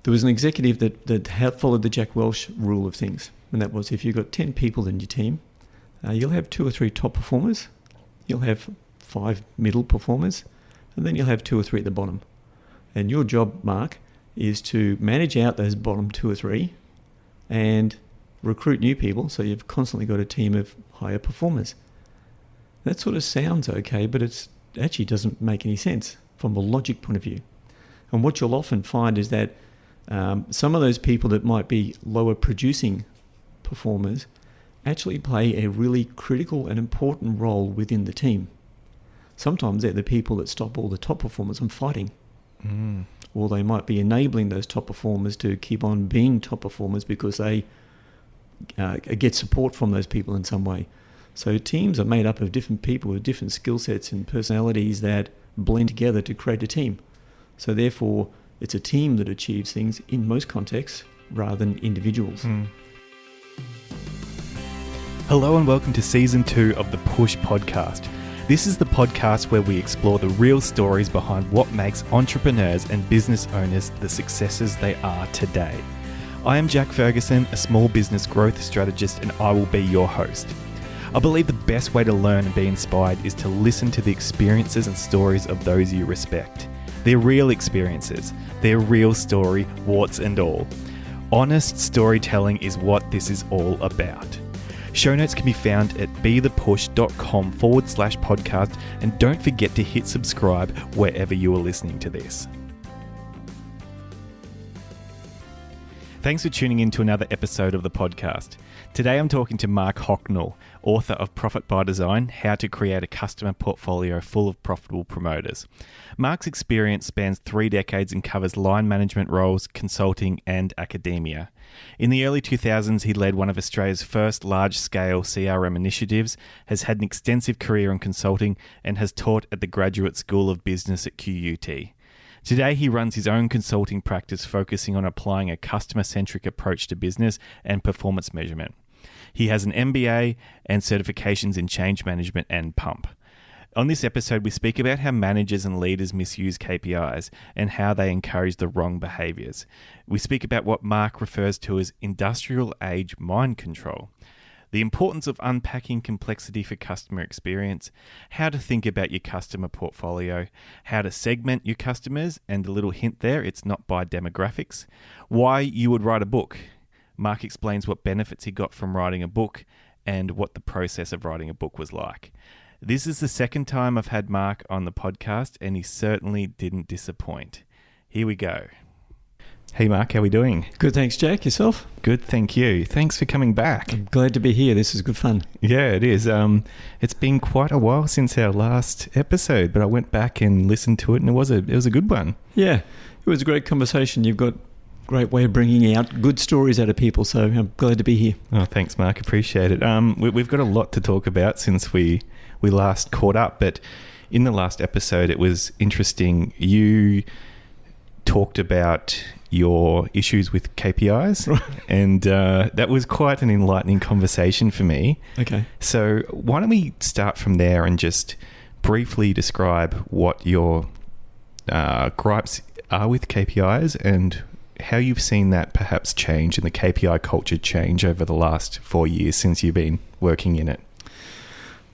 There was an executive that had followed the Jack Welch rule of things, and that was if you've got 10 people in your team, you'll have 2 or 3 top performers, you'll have 5 middle performers, and then you'll have 2 or 3 at the bottom. And your job, Mark, is to manage out those bottom 2 or 3 and recruit new people, so you've constantly got a team of higher performers. That sort of sounds okay, but it actually doesn't make any sense from a logic point of view. And what you'll often find is that some of those people that might be lower producing performers actually play a really critical and important role within the team. Sometimes they're the people that stop all the top performers from fighting. Or they might be enabling those top performers to keep on being top performers because they get support from those people in some way. So teams are made up of different people with different skill sets and personalities that blend together to create a team. So therefore, it's a team that achieves things in most contexts rather than individuals. Hello and welcome to Season 2 of the Push Podcast. This is the podcast where we explore the real stories behind what makes entrepreneurs and business owners the successes they are today. I am Jack Ferguson, a small business growth strategist, and I will be your host. I believe the best way to learn and be inspired is to listen to the experiences and stories of those you respect. Their real experiences, their real story, warts and all. Honest storytelling is what this is all about. Show notes can be found at bethepush.com/podcast, and don't forget to hit subscribe wherever you are listening to this. Thanks for tuning in to another episode of the podcast. Today I'm talking to Mark Hocknell, author of Profit by Design, How to Create a Customer Portfolio Full of Profitable Promoters. Mark's experience spans 3 decades and covers line management roles, consulting and academia. In the early 2000s, he led one of Australia's first large-scale CRM initiatives, has had an extensive career in consulting, and has taught at the Graduate School of Business at QUT. Today, he runs his own consulting practice focusing on applying a customer-centric approach to business and performance measurement. He has an MBA and certifications in change management and pump. On this episode, we speak about how managers and leaders misuse KPIs and how they encourage the wrong behaviours. We speak about what Mark refers to as industrial age mind control, the importance of unpacking complexity for customer experience, how to think about your customer portfolio, how to segment your customers, and a little hint there, it's not by demographics, why you would write a book. Mark explains what benefits he got from writing a book and what the process of writing a book was like. This is the second time I've had Mark on the podcast, and he certainly didn't disappoint. Here we go. Hey Mark, how are we doing? Good, thanks Jack. Yourself? Good, thank you. Thanks for coming back. I'm glad to be here. This is good fun. Yeah, it is. It's been quite a while since our last episode, but I went back and listened to it, and it was a good one. Yeah, it was a great conversation. You've got a great way of bringing out good stories out of people, so I'm glad to be here. Oh, thanks Mark, appreciate it. We've got a lot to talk about since we last caught up, but in the last episode it was interesting. You talked about your issues with KPIs, and that was quite an enlightening conversation for me. Okay. So why don't we start from there and just briefly describe what your gripes are with KPIs and how you've seen that perhaps change and the KPI culture change over the last 4 years since you've been working in it.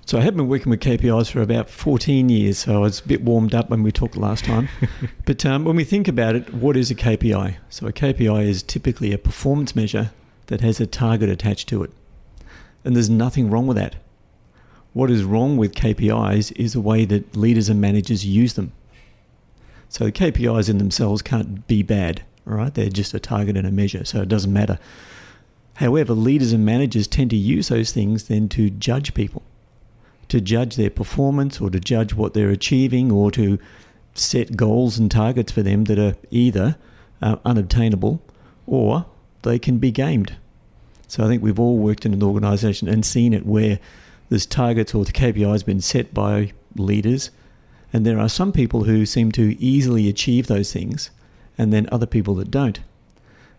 So I have been working with KPIs for about 14 years, so I was a bit warmed up when we talked last time. But when we think about it, what is a KPI? So a KPI is typically a performance measure that has a target attached to it. And there's nothing wrong with that. What is wrong with KPIs is the way that leaders and managers use them. So the KPIs in themselves can't be bad, all right? They're just a target and a measure, so it doesn't matter. However, leaders and managers tend to use those things then to judge people, to judge their performance or to judge what they're achieving or to set goals and targets for them that are either unobtainable or they can be gamed. So I think we've all worked in an organisation and seen it where there's targets or the KPIs been set by leaders, and there are some people who seem to easily achieve those things and then other people that don't.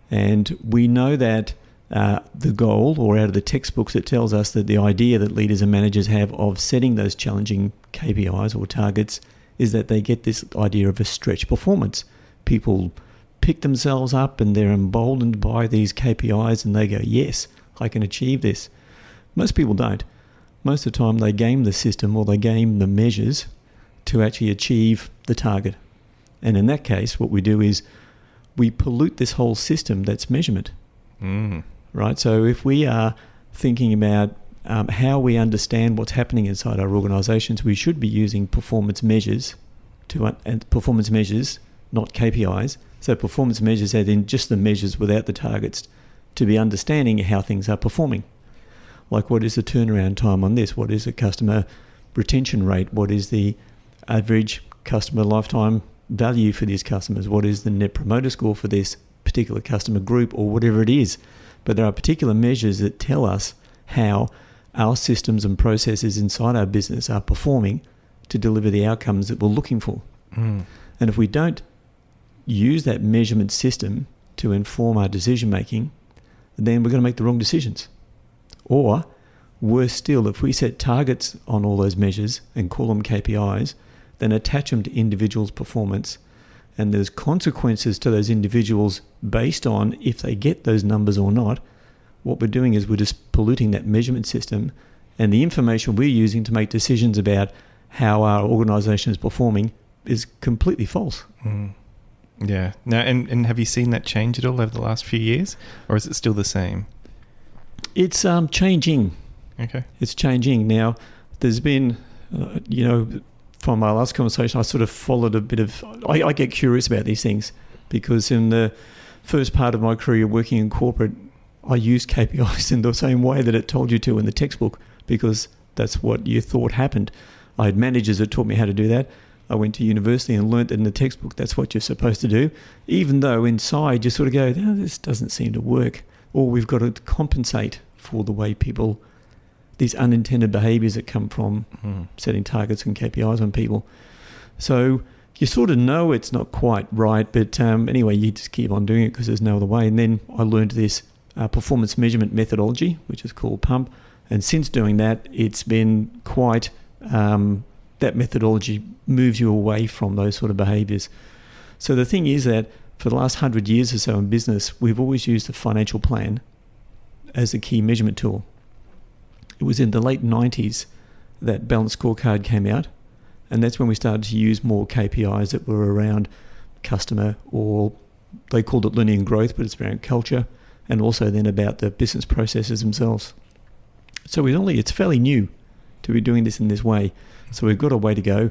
And we know that the goal, or out of the textbooks, it tells us that the idea that leaders and managers have of setting those challenging KPIs or targets is that they get this idea of a stretch performance. People pick themselves up and they're emboldened by these KPIs and they go, yes, I can achieve this. Most people don't. Most of the time they game the system or they game the measures to actually achieve the target. And in that case, what we do is we pollute this whole system that's measurement. Right? So if we are thinking about how we understand what's happening inside our organisations, we should be using performance measures and performance measures, not KPIs. So performance measures add in just the measures without the targets to be understanding how things are performing. Like what is the turnaround time on this? What is the customer retention rate? What is the average customer lifetime value for these customers? What is the net promoter score for this particular customer group or whatever it is? But there are particular measures that tell us how our systems and processes inside our business are performing to deliver the outcomes that we're looking for. And if we don't use that measurement system to inform our decision making, then we're going to make the wrong decisions. Or worse still, if we set targets on all those measures and call them KPIs, then attach them to individuals' performance, and there's consequences to those individuals based on if they get those numbers or not, what we're doing is we're just polluting that measurement system, and the information we're using to make decisions about how our organisation is performing is completely false. Yeah. Now, and have you seen that change at all over the last few years, or is it still the same? It's changing. Okay. It's changing. Now, there's been, from our last conversation, I sort of followed a bit of... I get curious about these things because in the first part of my career working in corporate, I used KPIs in the same way that it told you to in the textbook because that's what you thought happened. I had managers that taught me how to do that. I went to university and learnt that in the textbook that's what you're supposed to do, even though inside you sort of go, oh, this doesn't seem to work. Or we've got to compensate for the way people, these unintended behaviours that come from setting targets and KPIs on people. So you sort of know it's not quite right, but anyway, you just keep on doing it because there's no other way. And then I learned this performance measurement methodology, which is called PUMP. And since doing that, it's been quite... that methodology moves you away from those sort of behaviours. So the thing is that for the last 100 years or so in business, we've always used the financial plan as the key measurement tool. It was in the late 90s that balanced scorecard came out, and that's when we started to use more KPIs that were around customer, or they called it learning and growth, but it's around culture, and also then about the business processes themselves. So it's fairly new to be doing this in this way. So we've got a way to go.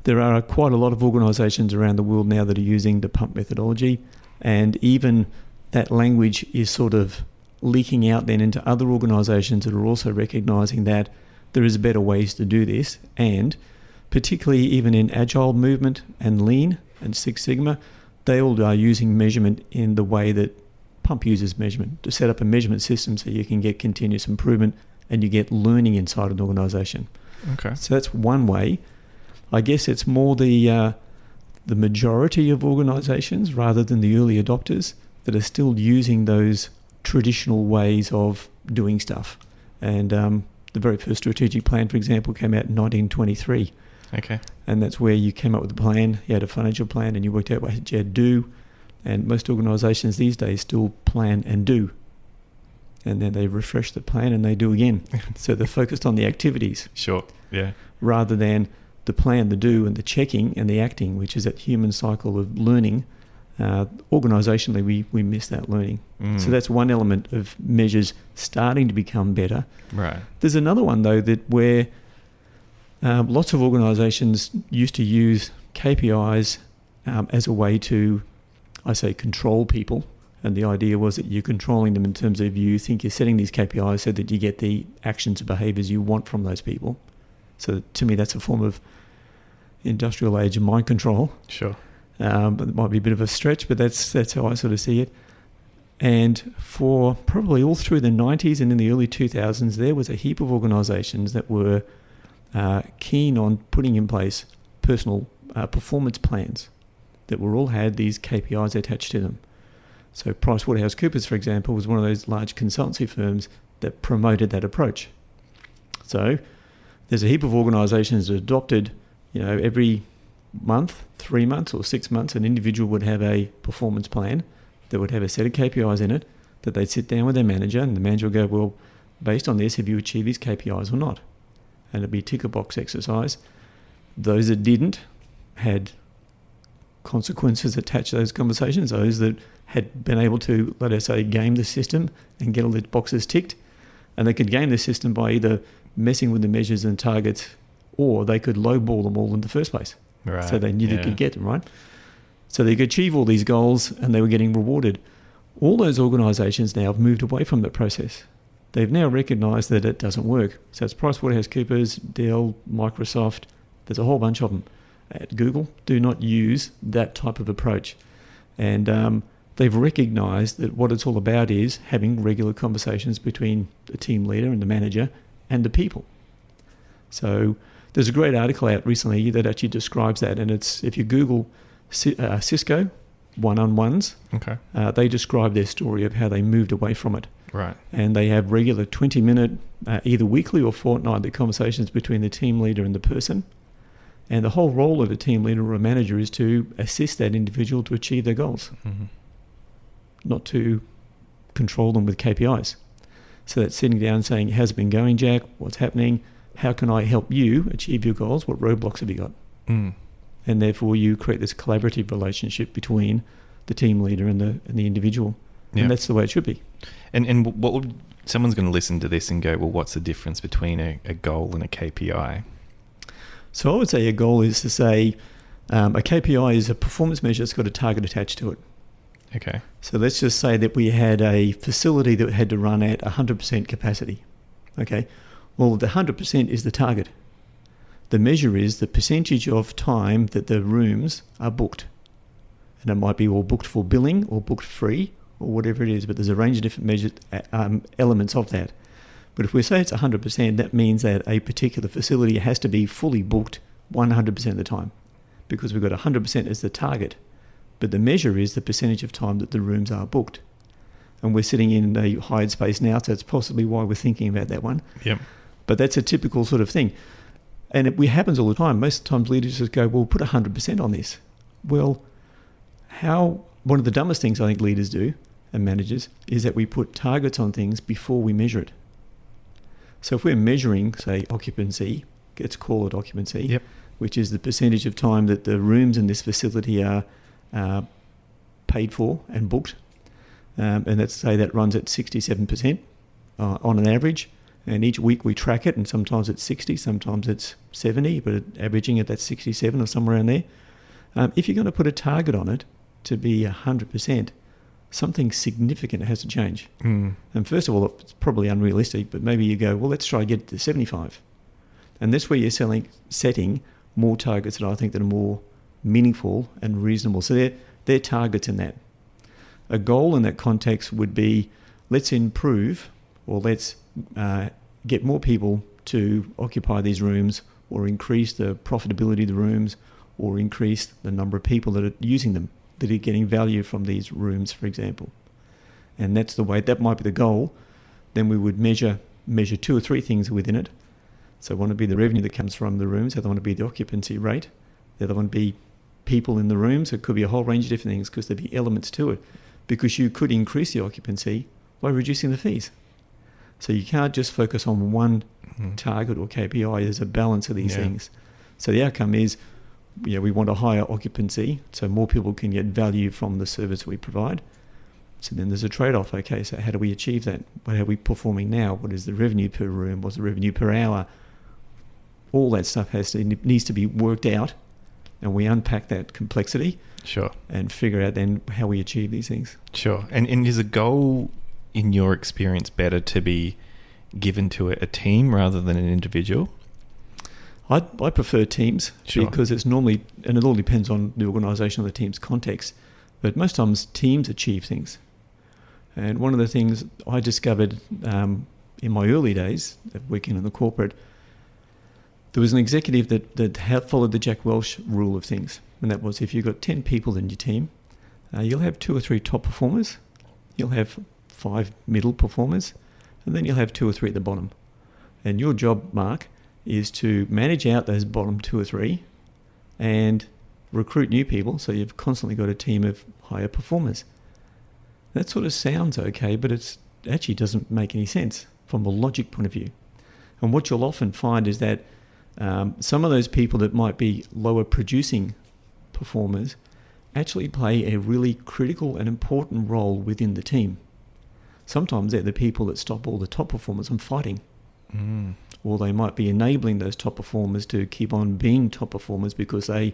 There are quite a lot of organisations around the world now that are using the PUMP methodology, and even that language is sort of leaking out then into other organisations that are also recognising that there is better ways to do this, and particularly even in Agile movement and Lean and Six Sigma, they all are using measurement in the way that PUMP uses measurement, to set up a measurement system so you can get continuous improvement and you get learning inside an organisation. Okay. So that's one way. I guess it's more the majority of organisations rather than the early adopters that are still using those traditional ways of doing stuff. And the very first strategic plan, for example, came out in 1923. Okay. And that's where you came up with a plan. You had a financial plan and you worked out what you had to do. And most organisations these days still plan and do. And then they refresh the plan and they do again. So they're focused on the activities. Sure, yeah. Rather than the plan, the do, and the checking and the acting, which is that human cycle of learning. Organisationally, we miss that learning. So that's one element of measures starting to become better. Right. There's another one, though, that where lots of organisations used to use KPIs as a way to, I say, control people. And the idea was that you're controlling them in terms of you think you're setting these KPIs so that you get the actions and behaviours you want from those people. So to me, that's a form of industrial age mind control. Sure. But it might be a bit of a stretch, but that's how I sort of see it. And for probably all through the 90s and in the early 2000s, there was a heap of organisations that were keen on putting in place personal performance plans that were all had these KPIs attached to them. So PricewaterhouseCoopers, for example, was one of those large consultancy firms that promoted that approach. So there's a heap of organisations that adopted, every month, 3 months or 6 months, an individual would have a performance plan that would have a set of KPIs in it that they'd sit down with their manager, and the manager would go, well, based on this, have you achieved these KPIs or not? And it'd be a ticker box exercise. Those that didn't had consequences attached to those conversations. Those that had been able to, let us say, game the system and get all the boxes ticked, and they could game the system by either messing with the measures and targets, or they could lowball them all in the first place. Right. So they knew they could get them, right? So they could achieve all these goals and they were getting rewarded. All those organisations now have moved away from that process. They've now recognised that it doesn't work. So it's PricewaterhouseCoopers, Dell, Microsoft, there's a whole bunch of them. At Google, do not use that type of approach. And they've recognised that what it's all about is having regular conversations between the team leader and the manager and the people. So there's a great article out recently that actually describes that, and it's, if you Google Cisco one-on-ones, okay, they describe their story of how they moved away from it. Right. And they have regular 20-minute, either weekly or fortnightly conversations between the team leader and the person. And the whole role of a team leader or a manager is to assist that individual to achieve their goals, not to control them with KPIs. So that's sitting down and saying, how's it been going, Jack? What's happening? How can I help you achieve your goals? What roadblocks have you got? And therefore you create this collaborative relationship between the team leader and the individual. Yeah. And that's the way it should be. And what would, someone's going to listen to this and go, well, what's the difference between a goal and a KPI? So I would say a goal is to say a KPI is a performance measure that's got a target attached to it. Okay. So let's just say that we had a facility that had to run at 100% capacity. Okay. Well, the 100% is the target. The measure is the percentage of time that the rooms are booked. And it might be all booked for billing or booked free or whatever it is, but there's a range of different measures, elements of that. But if we say it's 100%, that means that a particular facility has to be fully booked 100% of the time, because we've got 100% as the target. But the measure is the percentage of time that the rooms are booked. And we're sitting in a hired space now, so that's possibly why we're thinking about that one. Yep. But that's a typical sort of thing. And it happens all the time. Most times leaders just go, well, put 100% on this. Well, one of the dumbest things I think leaders do and managers is that we put targets on things before we measure it. So if we're measuring, say, occupancy, let's call it occupancy, yep, which is the percentage of time that the rooms in this facility are paid for and booked, and let's say that runs at 67% on an average, and each week we track it, and sometimes it's 60, sometimes it's 70, but averaging at that 67 or somewhere around there. If you're going to put a target on it to be 100%, something significant has to change. And first of all, it's probably unrealistic, but maybe you go, well, let's try to get it to 75. And that's where you're setting more targets that I think that are more meaningful and reasonable. So they're targets in that. A goal in that context would be, let's improve, or let's get more people to occupy these rooms, or increase the profitability of the rooms, or increase the number of people that are using them, that are getting value from these rooms, for example. And that's the way, that might be the goal. Then we would measure 2 or 3 things within it. So one would be the revenue that comes from the rooms, the other one would be the occupancy rate, the other one would be people in the rooms. It could be a whole range of different things, because there'd be elements to it, because you could increase the occupancy by reducing the fees. So you can't just focus on one target or KPI. There's a balance of these things. So the outcome is, we want a higher occupancy so more people can get value from the service we provide. So then there's a trade-off. Okay, so how do we achieve that? How are we performing now? What is the revenue per room? What's the revenue per hour? All that stuff needs to be worked out, and we unpack that complexity. Sure. And figure out then how we achieve these things. Sure. And is a goal, in your experience, better to be given to a team rather than an individual? I prefer teams, because it's normally, and it all depends on the organisation or the team's context, but most times teams achieve things. And one of the things I discovered in my early days of working in the corporate, there was an executive that had followed the Jack Welch rule of things, and that was, if you've got 10 people in your team, you'll have 2 or 3 top performers, you'll have 5 middle performers, and then you'll have 2 or 3 at the bottom. And your job, Mark, is to manage out those bottom 2 or 3 and recruit new people, so you've constantly got a team of higher performers. That sort of sounds okay, but it actually doesn't make any sense from a logic point of view. And what you'll often find is that some of those people that might be lower producing performers actually play a really critical and important role within the team. Sometimes they're the people that stop all the top performers from fighting. Or they might be enabling those top performers to keep on being top performers because they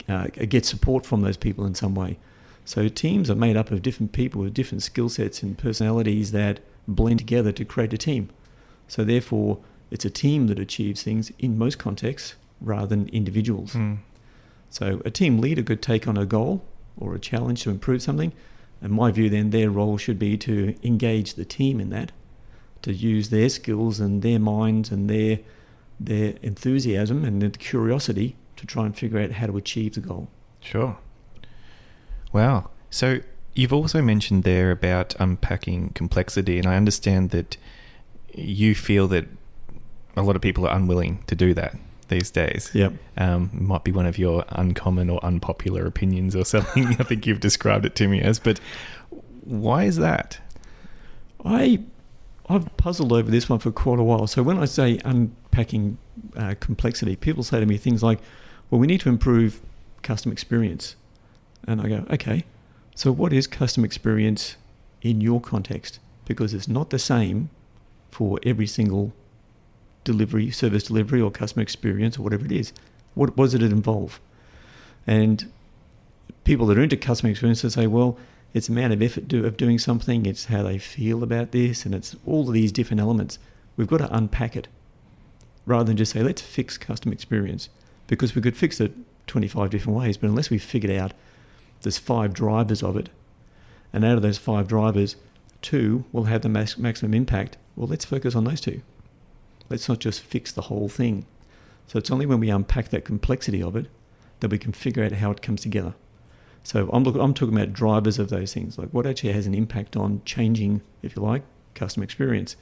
get support from those people in some way. So teams are made up of different people with different skill sets and personalities that blend together to create a team. So therefore, it's a team that achieves things in most contexts rather than individuals. So a team leader could take on a goal or a challenge to improve something. In my view, then their role should be to engage the team in that, to use their skills and their minds and their enthusiasm and their curiosity to try and figure out how to achieve the goal. Sure. Wow. So you've also mentioned there about unpacking complexity, and I understand that you feel that a lot of people are unwilling to do that these days. Yep. Might be one of your uncommon or unpopular opinions or something. I think you've described it to me as, but why is that? I've puzzled over this one for quite a while. So when I say unpacking complexity, people say to me things like, well, we need to improve customer experience. And I go, okay, so what is customer experience in your context? Because it's not the same for every single delivery, service delivery or customer experience or whatever it is. What does it involve? And people that are into customer experience will say, well, it's the amount of effort of doing something, it's how they feel about this, and it's all of these different elements. We've got to unpack it rather than just say, let's fix customer experience, because we could fix it 25 different ways, but unless we figured out there's 5 drivers of it, and out of those 5 drivers, 2 will have the maximum impact, well, let's focus on those 2. Let's not just fix the whole thing. So it's only when we unpack that complexity of it that we can figure out how it comes together. So I'm talking about drivers of those things, like what actually has an impact on changing, if you like, customer experience.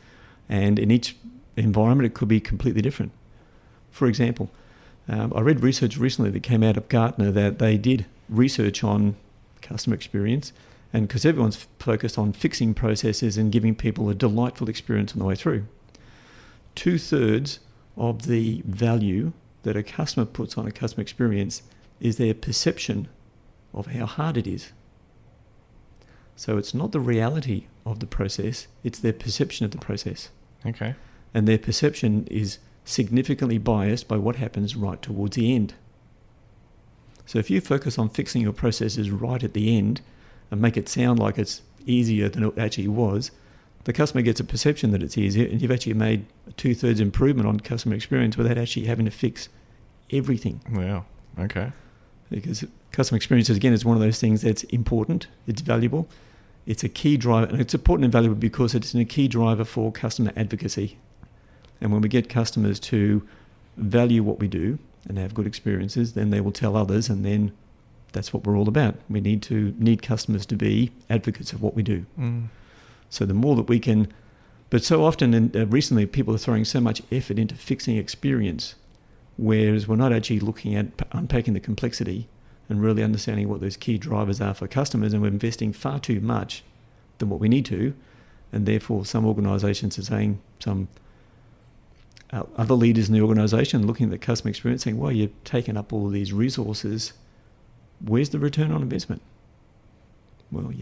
And in each environment, it could be completely different. For example, I read research recently that came out of Gartner that they did research on customer experience, and because everyone's focused on fixing processes and giving people a delightful experience on the way through, 2/3 of the value that a customer puts on a customer experience is their perception of how hard it is. So it's not the reality of the process, it's their perception of the process. Okay. And their perception is significantly biased by what happens right towards the end. So if you focus on fixing your processes right at the end and make it sound like it's easier than it actually was, the customer gets a perception that it's easier, and you've actually made a 2/3 improvement on customer experience without actually having to fix everything. Wow. Okay. Because customer experience, again, is one of those things that's important, it's valuable, it's a key driver, and it's important and valuable because it's a key driver for customer advocacy. And when we get customers to value what we do and have good experiences, then they will tell others, and then that's what we're all about. We need customers to be advocates of what we do. So the more that we can, but so often and recently people are throwing so much effort into fixing experience, whereas we're not actually looking at unpacking the complexity and really understanding what those key drivers are for customers, and we're investing far too much than what we need to, and therefore some organisations are saying, some other leaders in the organisation looking at the customer experience saying, well, you're taking up all of these resources, where's the return on investment? Well,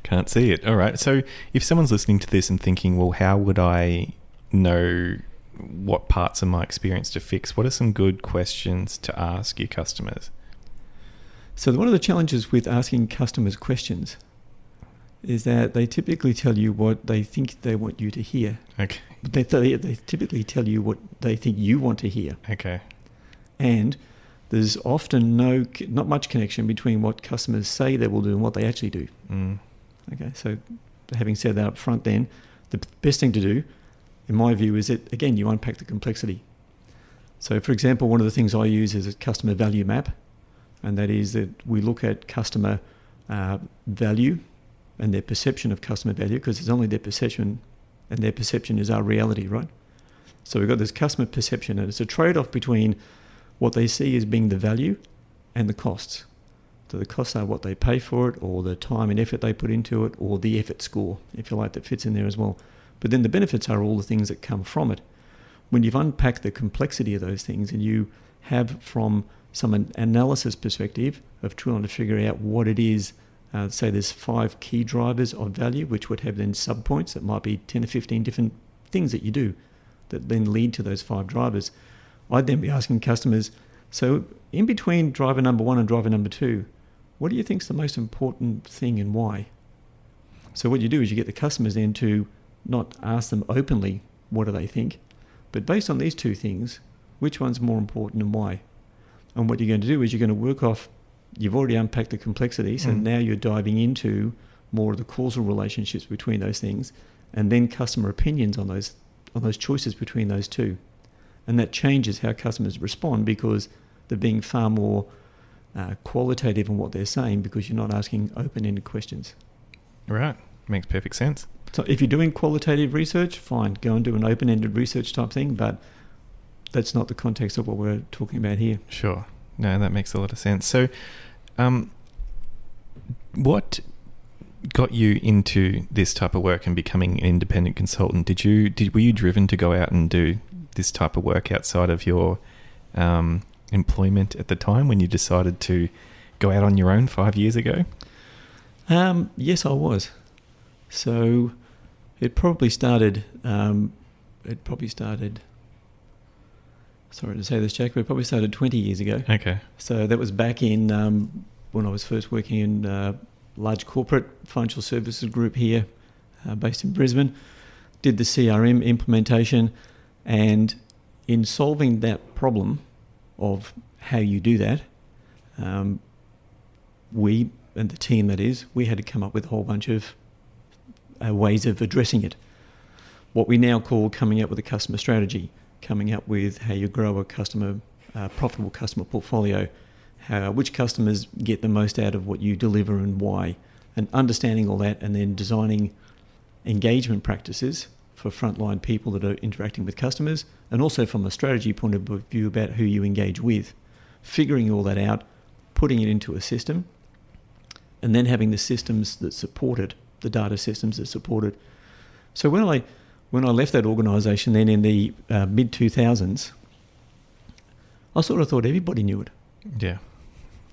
Can't see it. All right. So if someone's listening to this and thinking, well, how would I know what parts of my experience to fix? What are some good questions to ask your customers? So one of the challenges with asking customers questions is that they typically tell you what they think they want you to hear. Okay. But they typically tell you what they think you want to hear. Okay. And there's often not much connection between what customers say they will do and what they actually do. Okay, so having said that up front then, the best thing to do, in my view, is that, again, you unpack the complexity. So, for example, one of the things I use is a customer value map, and that is that we look at customer value and their perception of customer value, because it's only their perception, and their perception is our reality, right? So we've got this customer perception, and it's a trade-off between what they see as being the value and the costs. So the costs are what they pay for it, or the time and effort they put into it, or the effort score, if you like, that fits in there as well. But then the benefits are all the things that come from it. When you've unpacked the complexity of those things and you have, from some analysis perspective of trying to figure out what it is, say there's 5 key drivers of value, which would have then sub-points that might be 10 or 15 different things that you do that then lead to those 5 drivers. I'd then be asking customers, so in between driver number 1 and driver number 2, what do you think is the most important thing and why? So what you do is you get the customers then to not ask them openly what do they think, but based on these 2 things, which one's more important and why? And what you're going to do is you're going to work off, you've already unpacked the complexities, and now you're diving into more of the causal relationships between those things, and then customer opinions on those choices between those 2. And that changes how customers respond, because they're being far more qualitative in what they're saying, because you're not asking open-ended questions. Right. Makes perfect sense. So if you're doing qualitative research, fine, go and do an open-ended research type thing, but that's not the context of what we're talking about here. Sure. No, that makes a lot of sense. So what got you into this type of work and becoming an independent consultant? Were you driven to go out and do this type of work outside of your employment at the time when you decided to go out on your own 5 years ago? Yes, I was. So it probably started, sorry to say this, Jack, but it probably started 20 years ago. Okay. So that was back in when I was first working in a large corporate financial services group here based in Brisbane. Did the CRM implementation, and in solving that problem of how you do that, we, and the team that is, we had to come up with a whole bunch of ways of addressing it. What we now call coming up with a customer strategy, coming up with how you grow a profitable customer portfolio, which customers get the most out of what you deliver and why, and understanding all that, and then designing engagement practices for frontline people that are interacting with customers, and also from a strategy point of view about who you engage with, figuring all that out, putting it into a system, and then having the systems that support it, the data systems that support it. So when I left that organisation then in the mid-2000s, I sort of thought everybody knew it. Yeah.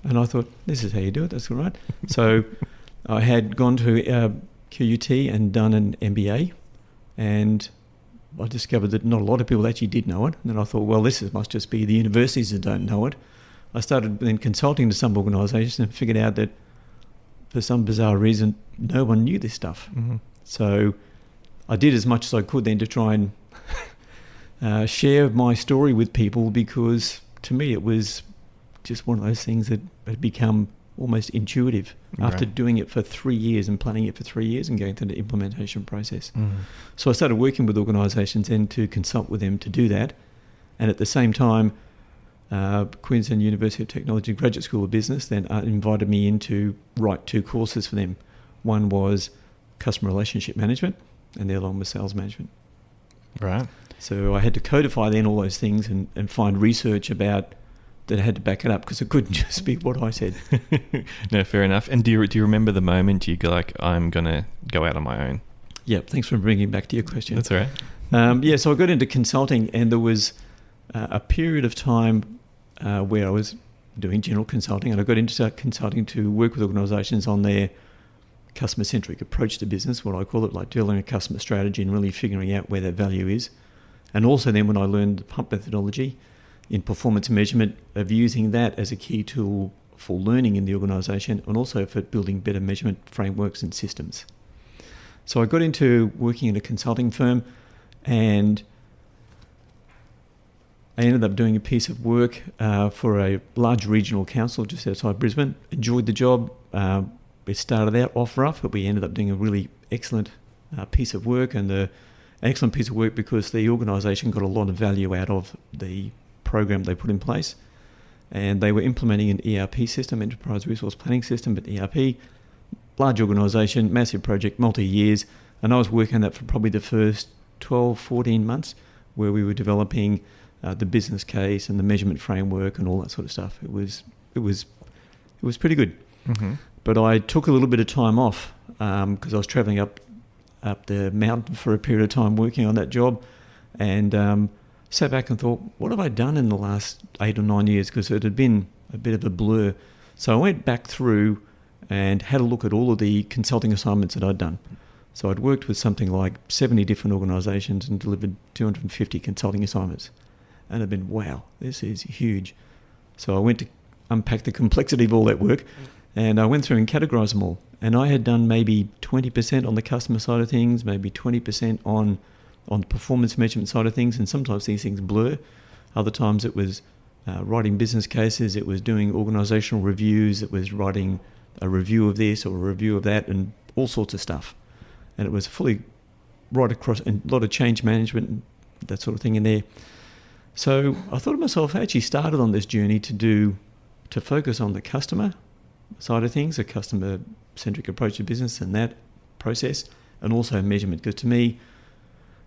And I thought, this is how you do it, that's all right. So I had gone to QUT and done an MBA, and I discovered that not a lot of people actually did know it. And then I thought, well, must just be the universities that don't know it. I started then consulting to some organisations and figured out that for some bizarre reason, no one knew this stuff. Mm-hmm. So I did as much as I could then to try and share my story with people, because to me it was just one of those things that had become almost intuitive after doing it for 3 years and planning it for 3 years and going through the implementation process. Mm-hmm. So I started working with organisations and to consult with them to do that. And at the same time, Queensland University of Technology Graduate School of Business then invited me in to write 2 courses for them. One was customer relationship management, and the other one was sales management. Right. So I had to codify then all those things and find research about that I had to back it up, because it couldn't just be what I said. No, fair enough. And do you remember the moment you go like, I'm going to go out on my own? Yeah, thanks for bringing back to your question. That's all right. So I got into consulting, and there was a period of time where I was doing general consulting, and I got into consulting to work with organisations on their customer-centric approach to business, what I call it, like developing a customer strategy and really figuring out where that value is. And also then when I learned the pump methodology in performance measurement, of using that as a key tool for learning in the organisation, and also for building better measurement frameworks and systems. So I got into working in a consulting firm, and I ended up doing a piece of work for a large regional council just outside Brisbane. Enjoyed the job. It started out off rough, but we ended up doing a really excellent piece of work, and an excellent piece of work because the organisation got a lot of value out of the program they put in place. And they were implementing an ERP system, Enterprise Resource Planning System, but ERP, large organisation, massive project, multi-years. And I was working on that for probably the first 12, 14 months, where we were developing the business case and the measurement framework and all that sort of stuff. It was pretty good. Mm-hmm. But I took a little bit of time off because I was travelling up the mountain for a period of time working on that job, and sat back and thought, what have I done in the last 8 or 9 years? Because it had been a bit of a blur. So I went back through and had a look at all of the consulting assignments that I'd done. So I'd worked with something like 70 different organisations and delivered 250 consulting assignments. And I'd been, wow, this is huge. So I went to unpack the complexity of all that work, and I went through and categorised them all. And I had done maybe 20% on the customer side of things, maybe 20% on the performance measurement side of things, and sometimes these things blur. Other times it was writing business cases, it was doing organisational reviews, it was writing a review of this or a review of that, and all sorts of stuff. And it was fully right across, and a lot of change management and that sort of thing in there. So I thought to myself, I actually started on this journey to focus on the customer side of things, a customer-centric approach to business and that process, and also measurement. Because to me,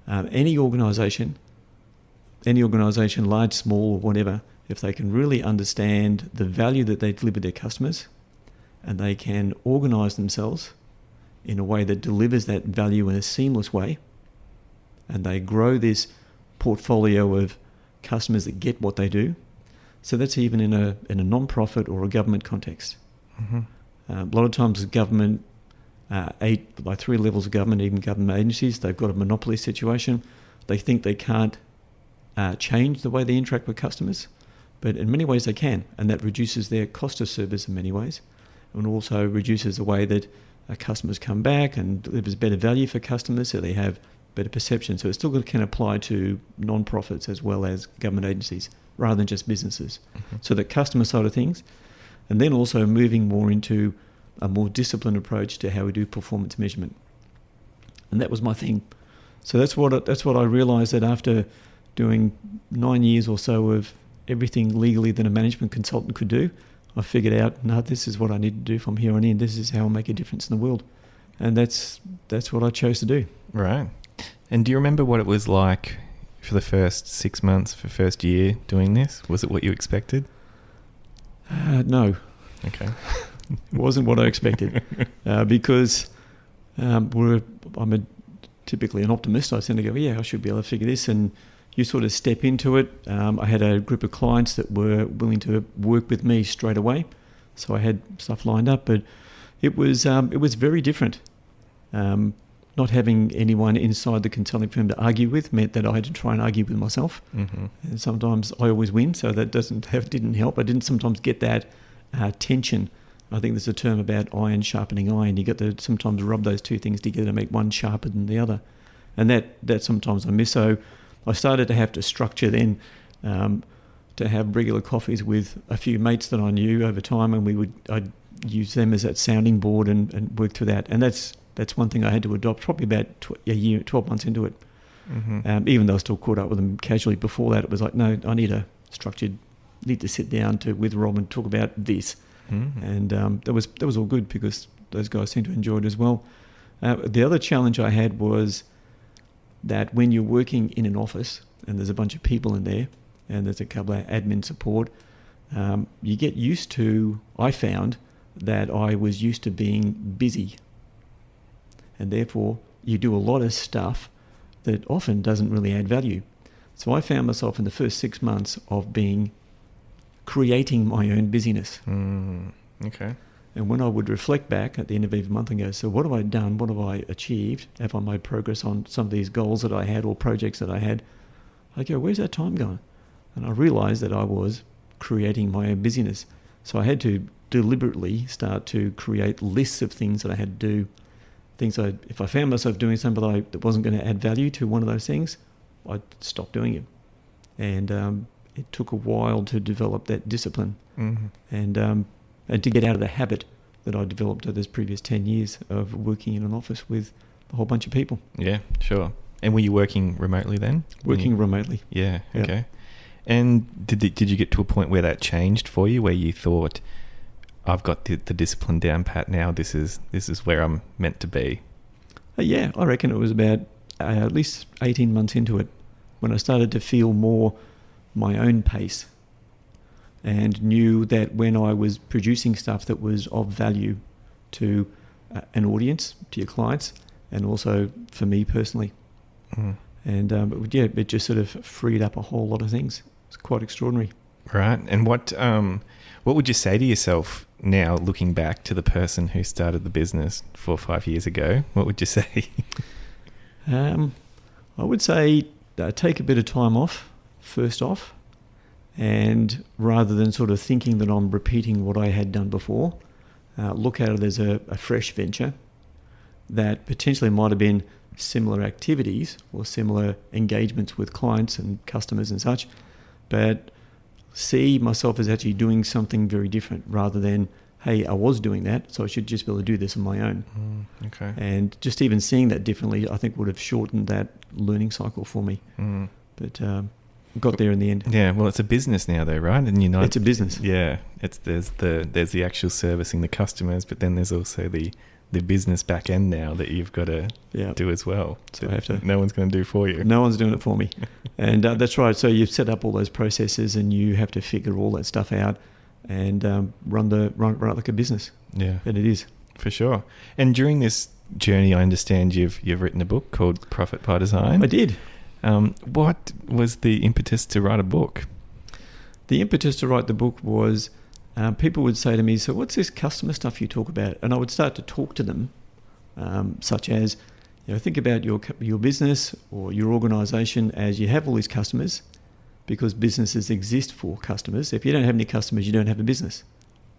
any organisation, large, small, or whatever, if they can really understand the value that they deliver their customers, and they can organise themselves in a way that delivers that value in a seamless way, and they grow this portfolio of customers that get what they do. So that's even in a non-profit or a government context. Mm-hmm. A lot of times government, 3 levels of government, even government agencies, they've got a monopoly situation. They think they can't change the way they interact with customers, but in many ways they can, and that reduces their cost of service in many ways, and also reduces the way that customers come back and delivers better value for customers, so they have better perception. So it still can apply to non-profits as well as government agencies, rather than just businesses. Mm-hmm. So the customer side of things, and then also moving more into a more disciplined approach to how we do performance measurement. And that was my thing. So that's what I realised, that after doing 9 years or so of everything legally that a management consultant could do, I figured out, no, this is what I need to do from here on in. This is how I'll make a difference in the world. And that's what I chose to do. Right. And do you remember what it was like for the first 6 months, for first year doing this? Was it what you expected? No. Okay. It wasn't what I expected, because I'm typically an optimist. I tend to go, yeah, I should be able to figure this, and you sort of step into it. I had a group of clients that were willing to work with me straight away, so I had stuff lined up. But it was very different. Not having anyone inside the consulting firm to argue with meant that I had to try and argue with myself. Mm-hmm. And sometimes I always win, so that didn't help. I didn't sometimes get that tension. I think there's a term about iron sharpening iron. You got to sometimes rub those two things together to make one sharper than the other, and that sometimes I miss. So I started to have to structure then to have regular coffees with a few mates that I knew over time, and I'd use them as that sounding board and work through that. And that's one thing I had to adopt probably about a year, 12 months into it. Mm-hmm. Even though I still caught up with them casually before that, it was like, no, I need to sit down with Rob and talk about this. Mm-hmm. And that was all good, because those guys seemed to enjoy it as well. The other challenge I had was that when you're working in an office and there's a bunch of people in there and there's a couple of admin support, you get used to, I found that I was used to being busy. And therefore, you do a lot of stuff that often doesn't really add value. So I found myself in the first 6 months of creating my own busyness. Okay. And when I would reflect back at the end of every month and go, so what have I done? What have I achieved? Have I made progress on some of these goals that I had or projects that I had? I go, where's that time going? And I realised that I was creating my own busyness. So I had to deliberately start to create lists of things that I had to do. If I found myself doing something that wasn't going to add value to one of those things, I'd stop doing it. And it took a while to develop that discipline, mm-hmm. and to get out of the habit that I developed over those previous 10 years of working in an office with a whole bunch of people. Yeah, sure. And were you working remotely then? Working remotely. Yeah, okay. Yep. And did you get to a point where that changed for you, where you thought, I've got the discipline down pat now, this is where I'm meant to be? Yeah, I reckon it was about at least 18 months into it when I started to feel more my own pace, and knew that when I was producing stuff that was of value to an audience, to your clients, and also for me personally. And it just sort of freed up a whole lot of things. It's quite extraordinary. Right. And what would you say to yourself now, looking back to the person who started the business 4 or 5 years ago? What would you say? I would say take a bit of time off, first off, and rather than sort of thinking that I'm repeating what I had done before, look at it as a fresh venture that potentially might have been similar activities or similar engagements with clients and customers and such, but see myself as actually doing something very different rather than, hey, I was doing that, so I should just be able to do this on my own. Okay. And just even seeing that differently, I think would have shortened that learning cycle for me. But got there in the end. Yeah, well, it's a business now, though, right? And you're not. It's a business. Yeah, there's the actual servicing the customers, but then there's also the business back end now that you've got to do as well. So I have to. No one's going to do for you. No one's doing it for me, and that's right. So you've set up all those processes, and you have to figure all that stuff out, and run it like a business. Yeah, and it is for sure. And during this journey, I understand you've written a book called Profit by Design. I did. What was the impetus to write a book? The impetus to write the book was people would say to me, so what's this customer stuff you talk about? And I would start to talk to them, such as, think about your business or your organisation as you have all these customers, because businesses exist for customers. If you don't have any customers, you don't have a business.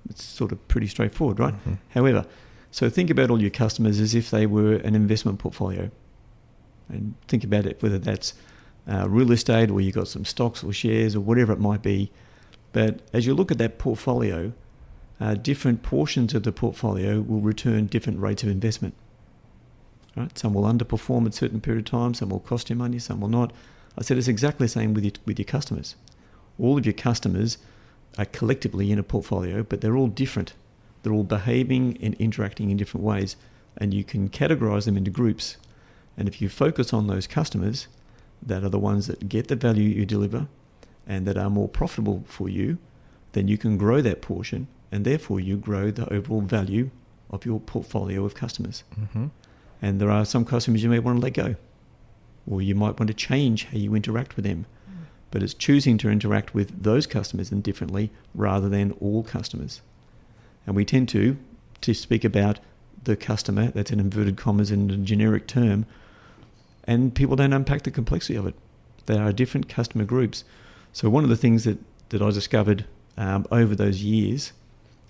It's sort of pretty straightforward, right? Mm-hmm. However, so think about all your customers as if they were an investment portfolio. And think about it, whether that's real estate or you've got some stocks or shares or whatever it might be. But as you look at that portfolio, different portions of the portfolio will return different rates of investment. Right? Some will underperform at a certain period of time, some will cost you money, some will not. I said it's exactly the same with your customers. All of your customers are collectively in a portfolio, but they're all different. They're all behaving and interacting in different ways, and you can categorize them into groups. And if you focus on those customers that are the ones that get the value you deliver and that are more profitable for you, then you can grow that portion, and therefore you grow the overall value of your portfolio of customers. Mm-hmm. And there are some customers you may want to let go, or you might want to change how you interact with them. But it's choosing to interact with those customers differently rather than all customers. And we tend to speak about the customer, that's in inverted commas in a generic term, and people don't unpack the complexity of it. There are different customer groups. So one of the things that I discovered over those years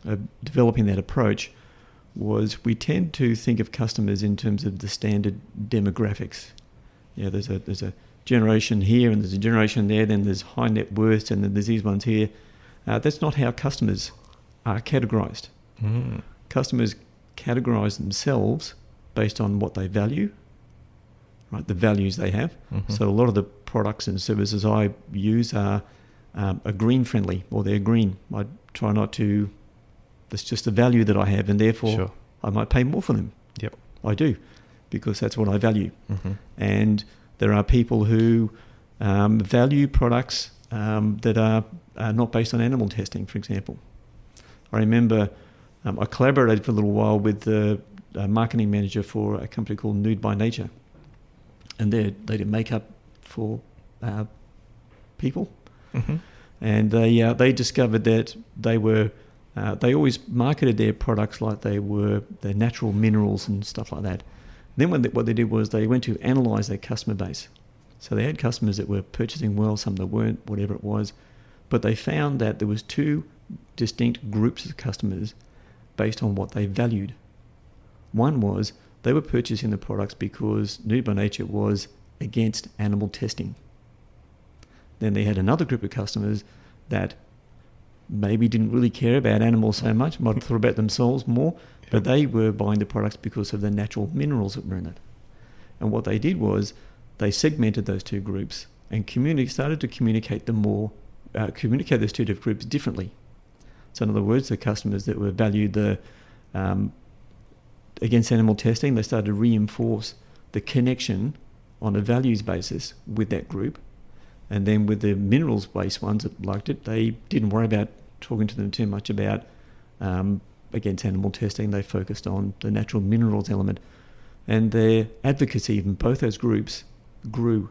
of developing that approach was we tend to think of customers in terms of the standard demographics. There's a generation here and there's a generation there, then there's high net worth and then there's these ones here. That's not how customers are categorized. Mm. Customers categorize themselves based on what they value, right? The values they have. Mm-hmm. So a lot of the products and services I use are green friendly, or they're green. I try not to. That's just the value that I have, and therefore sure. I might pay more for them. Yep, I do, because that's what I value. Mm-hmm. And there are people who value products that are not based on animal testing, for example. I remember I collaborated for a little while with the marketing manager for a company called Nude by Nature, and they did makeup for people, mm-hmm. and they discovered that they always marketed their products like they were their natural minerals and stuff like that. Then what they did was they went to analyse their customer base. So they had customers that were purchasing well, some that weren't, whatever it was, but they found that there was two distinct groups of customers based on what they valued. One was they were purchasing the products because Nude by Nature was against animal testing. Then they had another group of customers that maybe didn't really care about animals so much, might have thought about themselves more, but they were buying the products because of the natural minerals that were in it. And what they did was they segmented those two groups and started to communicate those two different groups differently. So in other words, the customers that were valued against animal testing, they started to reinforce the connection on a values basis with that group. And then with the minerals-based ones that liked it, they didn't worry about talking to them too much about against animal testing. They focused on the natural minerals element. And their advocacy in both those groups grew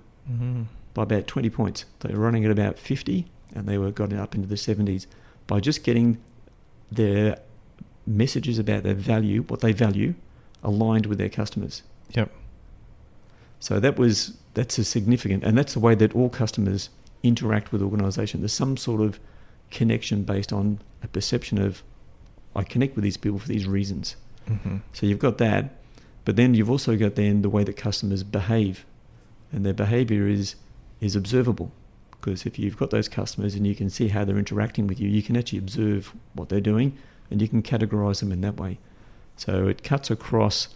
by about 20 points. They were running at about 50, and they were got up into the 70s by just getting their messages about their value, what they value, aligned with their customers. Yep. So that's a significant, and that's the way that all customers interact with organisation. There's some sort of connection based on a perception of, I connect with these people for these reasons. So you've got that, but then you've also got then the way that customers behave, and their behaviour is observable. Because if you've got those customers and you can see how they're interacting with you, you can actually observe what they're doing, and you can categorise them in that way. So it cuts across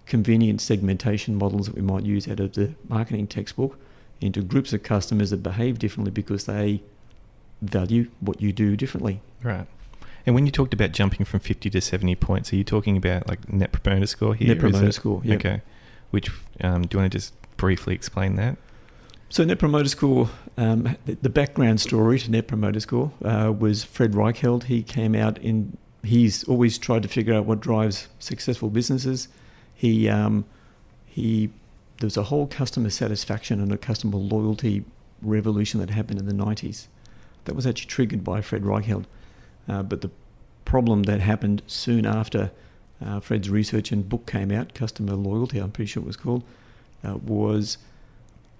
convenient segmentation models that we might use out of the marketing textbook into groups of customers that behave differently because they value what you do differently. Right. And when you talked about jumping from 50 to 70 points, are you talking about like net promoter score here? Net promoter score, yeah. Okay. Which, do you want to just briefly explain that? So Net Promoter Score, the background story to Net Promoter Score was Fred Reichheld. He came out he's always tried to figure out what drives successful businesses. There was a whole customer satisfaction and a customer loyalty revolution that happened in the 90s. That was actually triggered by Fred Reichheld. But the problem that happened soon after Fred's research and book came out, Customer Loyalty, I'm pretty sure it was called, was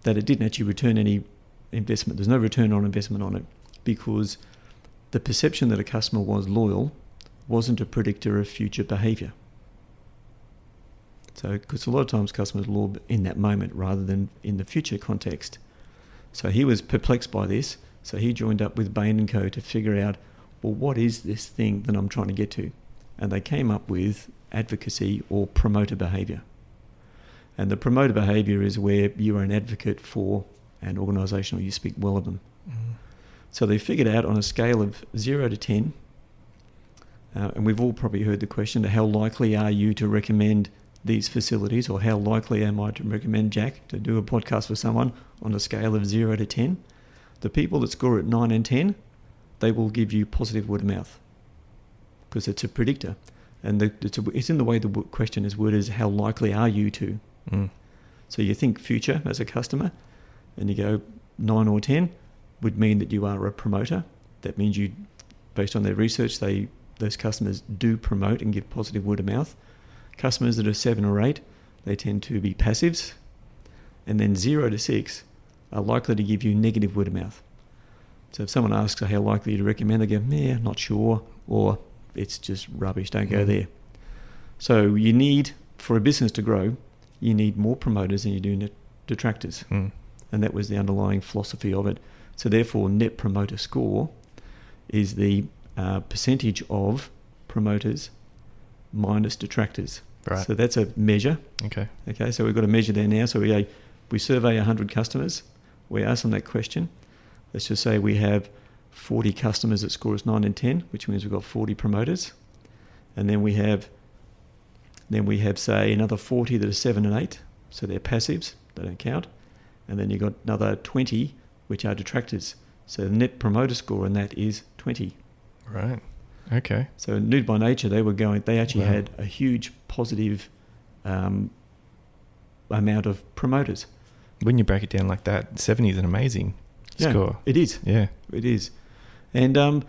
that it didn't actually return any investment. There's no return on investment on it because the perception that a customer was loyal wasn't a predictor of future behaviour. So, because a lot of times customers are loyal in that moment rather than in the future context. So he was perplexed by this. So he joined up with Bain & Co. to figure out, well, what is this thing that I'm trying to get to? And they came up with advocacy or promoter behaviour. And the promoter behaviour is where you are an advocate for an organisation or you speak well of them. So they figured out on a scale of 0 to 10, and we've all probably heard the question, how likely are you to recommend these facilities, or how likely am I to recommend Jack to do a podcast for someone on a scale of 0 to 10? The people that score at 9 and 10, they will give you positive word of mouth because it's a predictor. And it's in the way the question is worded is how likely are you to? So you think future as a customer and you go 9 or 10 would mean that you are a promoter. That means you, based on their research, those customers do promote and give positive word of mouth. Customers that are 7 or 8, they tend to be passives. And then 0 to 6 are likely to give you negative word of mouth. So if someone asks how likely to recommend, they go, not sure, or it's just rubbish, don't go there. So you need, for a business to grow, you need more promoters than you do detractors. And that was the underlying philosophy of it. So therefore, Net Promoter Score is the percentage of promoters minus detractors. Right. So that's a measure. Okay. So we've got a measure there now. So we survey 100 customers. We ask them that question. Let's just say we have 40 customers that score us 9 and 10, which means we've got 40 promoters. And then we have, say, another 40 that are 7 and 8. So they're passives. They don't count. And then you've got another 20, which are detractors. So the Net Promoter Score on that is 20. Right. Okay. So Nude by Nature, they actually had a huge positive amount of promoters. When you break it down like that, 70 is an amazing score. It is. Yeah. It is. And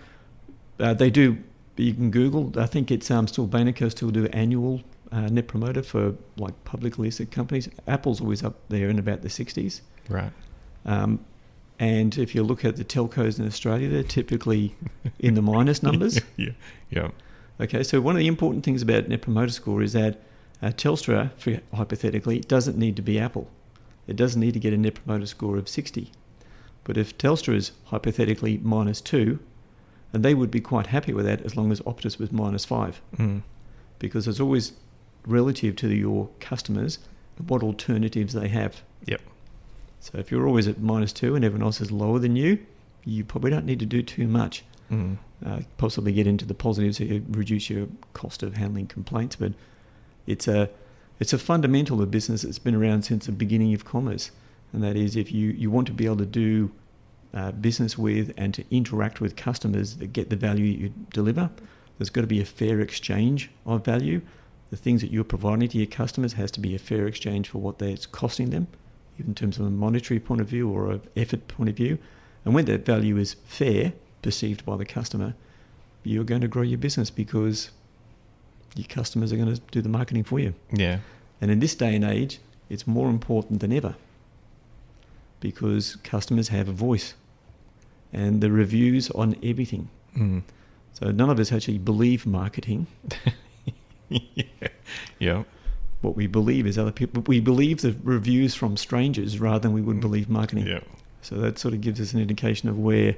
they do, you can Google, I think it's still Bain & Co. still do annual Net Promoter for like publicly listed companies. Apple's always up there in about the 60s. Right. And if you look at the telcos in Australia, they're typically in the minus numbers. Yeah. Okay, so one of the important things about Net Promoter Score is that Telstra, hypothetically, doesn't need to be Apple. It doesn't need to get a Net Promoter Score of 60. But if Telstra is hypothetically -2, and they would be quite happy with that as long as Optus was -5. Because it's always relative to your customers what alternatives they have. Yep. So if you're always at -2 and everyone else is lower than you probably don't need to do too much. Possibly get into the positives so you reduce your cost of handling complaints. But it's a fundamental of business that's been around since the beginning of commerce. And that is, if you want to be able to do business with and to interact with customers that get the value you deliver, there's got to be a fair exchange of value. The things that you're providing to your customers has to be a fair exchange for what it's costing them, even in terms of a monetary point of view or an effort point of view. And when that value is fair, perceived by the customer, you're going to grow your business because your customers are going to do the marketing for you. Yeah. And in this day and age, it's more important than ever because customers have a voice and the reviews on everything. Mm. So none of us actually believe marketing. Yeah. What we believe is other people. We believe the reviews from strangers rather than we would believe marketing. Yeah. So that sort of gives us an indication of where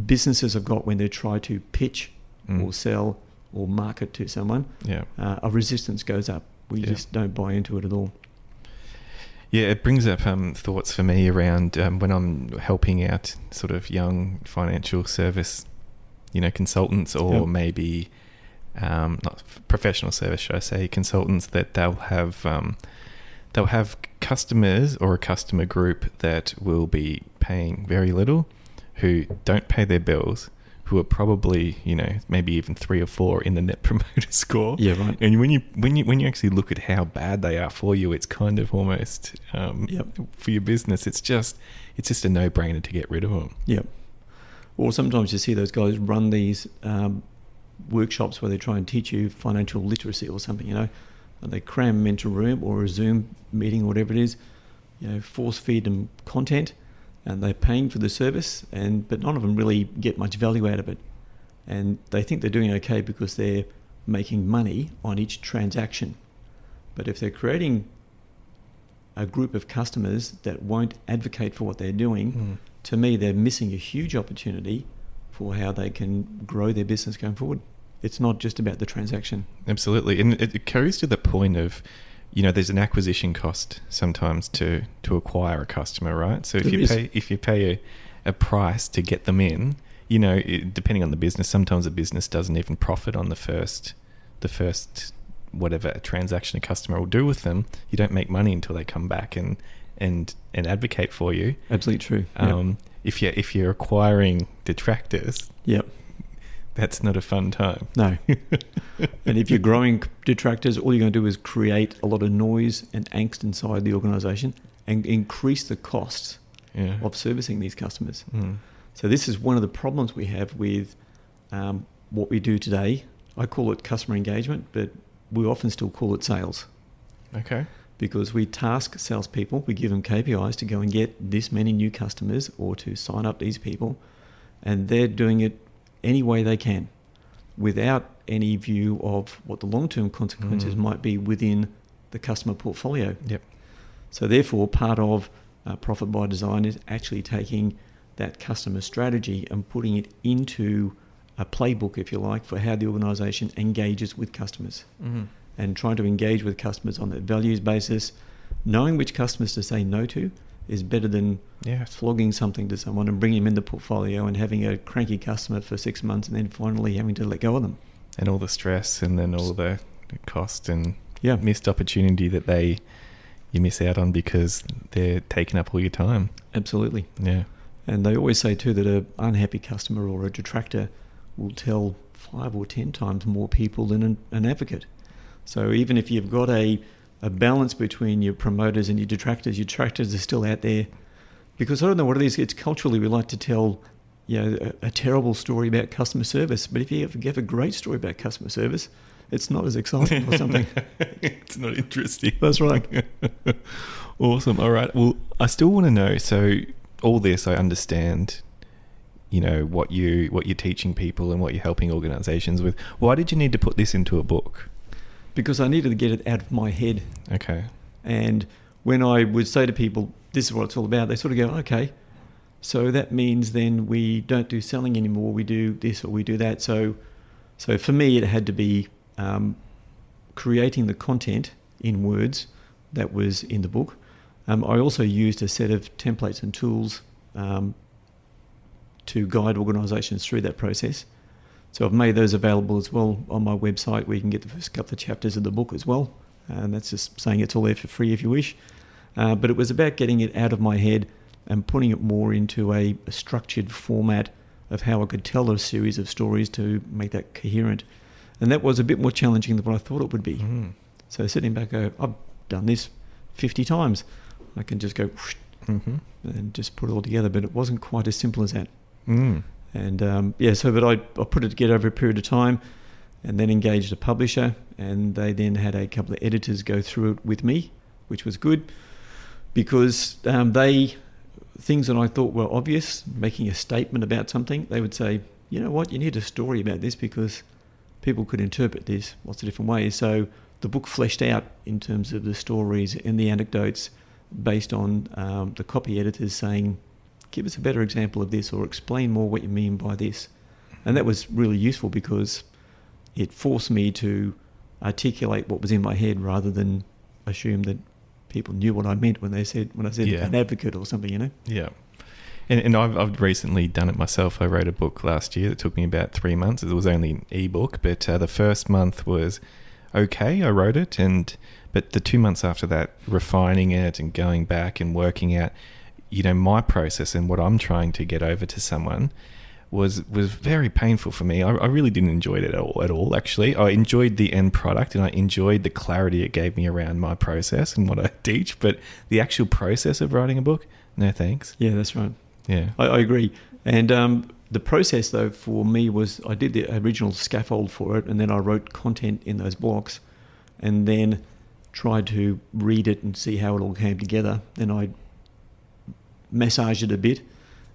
businesses have got when they try to pitch or sell or market to someone. Yeah. A resistance goes up. We just don't buy into it at all. Yeah, it brings up thoughts for me around when I'm helping out sort of young financial service, consultants or maybe not professional service, should I say, consultants, that they'll have customers or a customer group that will be paying very little, who don't pay their bills, who are probably, maybe even 3 or 4 in the net promoter score. Yeah, right. And when you actually look at how bad they are for you, it's kind of almost for your business. It's just a no-brainer to get rid of them. Yep. Or sometimes you see those guys run these workshops where they try and teach you financial literacy or something, and they cram them into a room or a Zoom meeting or whatever it is, force feed them content. And they're paying for the service, but none of them really get much value out of it. And they think they're doing okay because they're making money on each transaction. But if they're creating a group of customers that won't advocate for what they're doing, to me, they're missing a huge opportunity for how they can grow their business going forward. It's not just about the transaction. Absolutely. And it carries to the point of, there's an acquisition cost sometimes to acquire a customer, right? So if you pay a price to get them in, depending on the business, sometimes a business doesn't even profit on the first whatever transaction a customer will do with them. You don't make money until they come back and advocate for you. Absolutely true. If you're acquiring detractors, that's not a fun time. No. And if you're growing detractors, all you're going to do is create a lot of noise and angst inside the organisation and increase the costs of servicing these customers. So this is one of the problems we have with what we do today. I call it customer engagement, but we often still call it sales. Okay. Because we task salespeople, we give them KPIs to go and get this many new customers or to sign up these people, and they're doing it any way they can without any view of what the long-term consequences might be within the customer portfolio. Yep. So therefore, part of Profit by Design is actually taking that customer strategy and putting it into a playbook, if you like, for how the organisation engages with customers and trying to engage with customers on that values basis. Knowing which customers to say no to is better than flogging something to someone and bringing them in the portfolio and having a cranky customer for 6 months and then finally having to let go of them. And all the stress and then all the cost and missed opportunity that you miss out on because they're taking up all your time. Absolutely. Yeah. And they always say too that an unhappy customer or a detractor will tell 5 or 10 times more people than an advocate. So even if you've got a balance between your promoters and your detractors are still out there. Because I don't know what it is, it's culturally we like to tell a terrible story about customer service, but if you have a great story about customer service, it's not as exciting or something. It's not interesting. That's right. Awesome. All right. Well, I still want to know, so all this I understand, what you're teaching people and what you're helping organizations with. Why did you need to put this into a book? Because I needed to get it out of my head. Okay. And when I would say to people, this is what it's all about, they sort of go, okay, so that means then we don't do selling anymore, we do this or we do that. So for me, it had to be creating the content in words that was in the book. I also used a set of templates and tools to guide organisations through that process. So I've made those available as well on my website, where you can get the first couple of chapters of the book as well. And that's just saying it's all there for free if you wish. But it was about getting it out of my head and putting it more into a structured format of how I could tell a series of stories to make that coherent. And that was a bit more challenging than what I thought it would be. Mm. So sitting back, I've done this 50 times. I can just go whoosh, and just put it all together, but it wasn't quite as simple as that. Mm. And but I put it together over a period of time and then engaged a publisher, and they then had a couple of editors go through it with me, which was good because things that I thought were obvious, making a statement about something, they would say, you know what, you need a story about this because people could interpret this lots of different ways. So the book fleshed out in terms of the stories and the anecdotes based on the copy editors saying, give us a better example of this or explain more what you mean by this. And that was really useful because it forced me to articulate what was in my head rather than assume that people knew what I meant when I said an advocate or something, you know? Yeah. And I've recently done it myself. I wrote a book last year that took me about 3 months. It was only an ebook, but the first month was okay. I wrote it, but the 2 months after that, refining it and going back and working out, you know, my process and what I'm trying to get over to someone was very painful for me. I really didn't enjoy it at all, actually. I enjoyed the end product and I enjoyed the clarity it gave me around my process and what I teach, but the actual process of writing a book, no thanks. Yeah, that's right. Yeah. I agree. And the process, though, for me was I did the original scaffold for it, and then I wrote content in those blocks and then tried to read it and see how it all came together. Then I massaged it a bit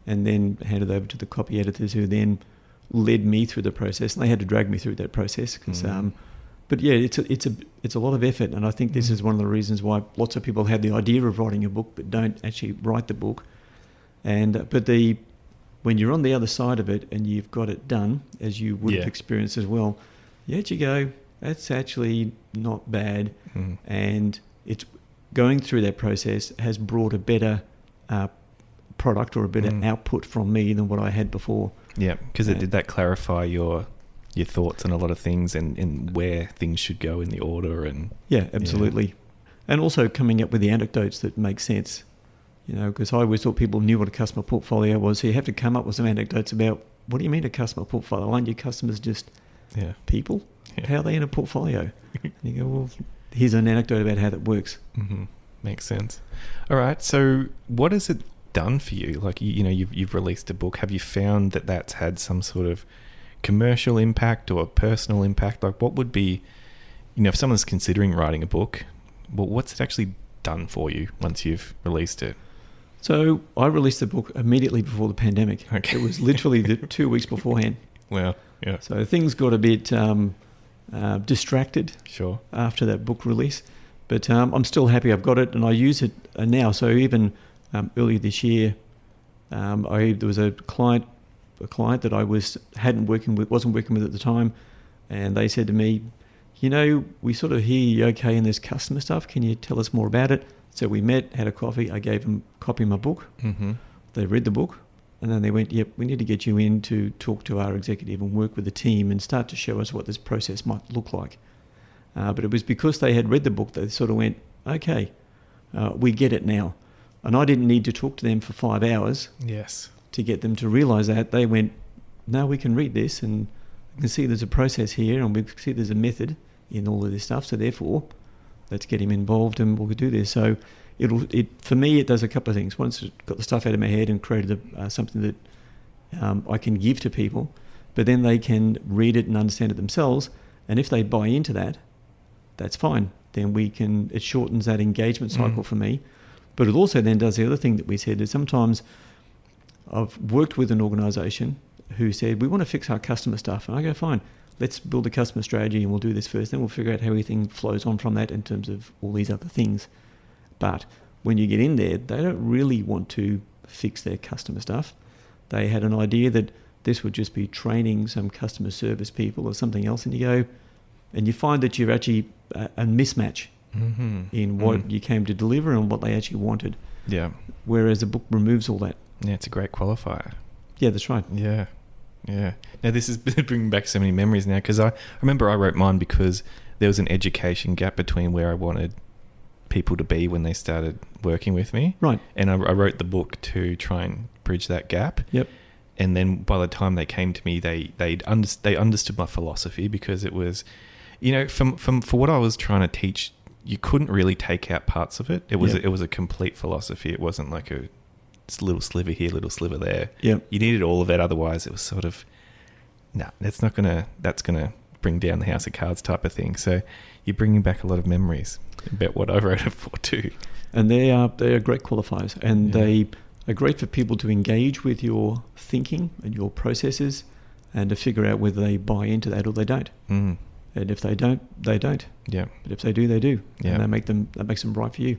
and then handed over to the copy editors who then led me through the process. And they had to drag me through that process. But yeah, it's a lot of effort. And I think this is one of the reasons why lots of people have the idea of writing a book but don't actually write the book. And when you're on the other side of it and you've got it done, as you would have experienced as well, you actually go, that's actually not bad. And it's going through that process has brought a better product or a better output from me than what I had before. Yeah, because did that clarify your thoughts on a lot of things and where things should go in the order? And yeah, absolutely. And also coming up with the anecdotes that make sense. You know, because I always thought people knew what a customer portfolio was. So you have to come up with some anecdotes about what do you mean a customer portfolio? Aren't your customers just people? Yeah. How are they in a portfolio? And you go, well, here's an anecdote about how that works. Makes sense. All right. So what has it done for you? Like, you've released a book. Have you found that that's had some sort of commercial impact or personal impact? Like, what would be, if someone's considering writing a book, well, what's it actually done for you once you've released it? So I released the book immediately before the pandemic. Okay. It was literally 2 weeks beforehand. Well, yeah. So things got a bit distracted after that book release. But I'm still happy I've got it and I use it now. So even earlier this year, there was a client that I wasn't working with at the time, and they said to me, we sort of hear you okay in this customer stuff. Can you tell us more about it? So we met, had a coffee. I gave them a copy of my book. They read the book, and then they went, yep, we need to get you in to talk to our executive and work with the team and start to show us what this process might look like. But it was because they had read the book, they sort of went, okay, we get it now. And I didn't need to talk to them for 5 hours to get them to realise that. They went, no, we can read this and we can see there's a process here and we can see there's a method in all of this stuff. So therefore, let's get him involved and we'll do this. So for me, it does a couple of things. Once it got the stuff out of my head and created something that I can give to people, but then they can read it and understand it themselves. And if they buy into that, that's fine. Then it shortens that engagement cycle for me. But it also then does the other thing that we said is sometimes I've worked with an organisation who said, we want to fix our customer stuff. And I go, fine, let's build a customer strategy and we'll do this first. Then we'll figure out how everything flows on from that in terms of all these other things. But when you get in there, they don't really want to fix their customer stuff. They had an idea that this would just be training some customer service people or something else. And you go, and you find that you're actually a mismatch in what you came to deliver and what they actually wanted. Yeah. Whereas a book removes all that. Yeah, it's a great qualifier. Yeah, that's right. Yeah. Yeah. Now, this is bringing back so many memories now because I remember I wrote mine because there was an education gap between where I wanted people to be when they started working with me. Right. And I wrote the book to try and bridge that gap. Yep. And then by the time they came to me, they understood my philosophy, because it was, for what I was trying to teach, you couldn't really take out parts of it. It was a complete philosophy. It wasn't like a little sliver here, little sliver there. Yep. You needed all of it. Otherwise, it was sort of, that's gonna bring down the house of cards type of thing. So you're bringing back a lot of memories about what I wrote it for too. And they are great qualifiers, and they are great for people to engage with your thinking and your processes, and to figure out whether they buy into that or they don't. Mm. And if they don't, they don't. Yeah. But if they do, they do. Yeah. And that makes them right for you.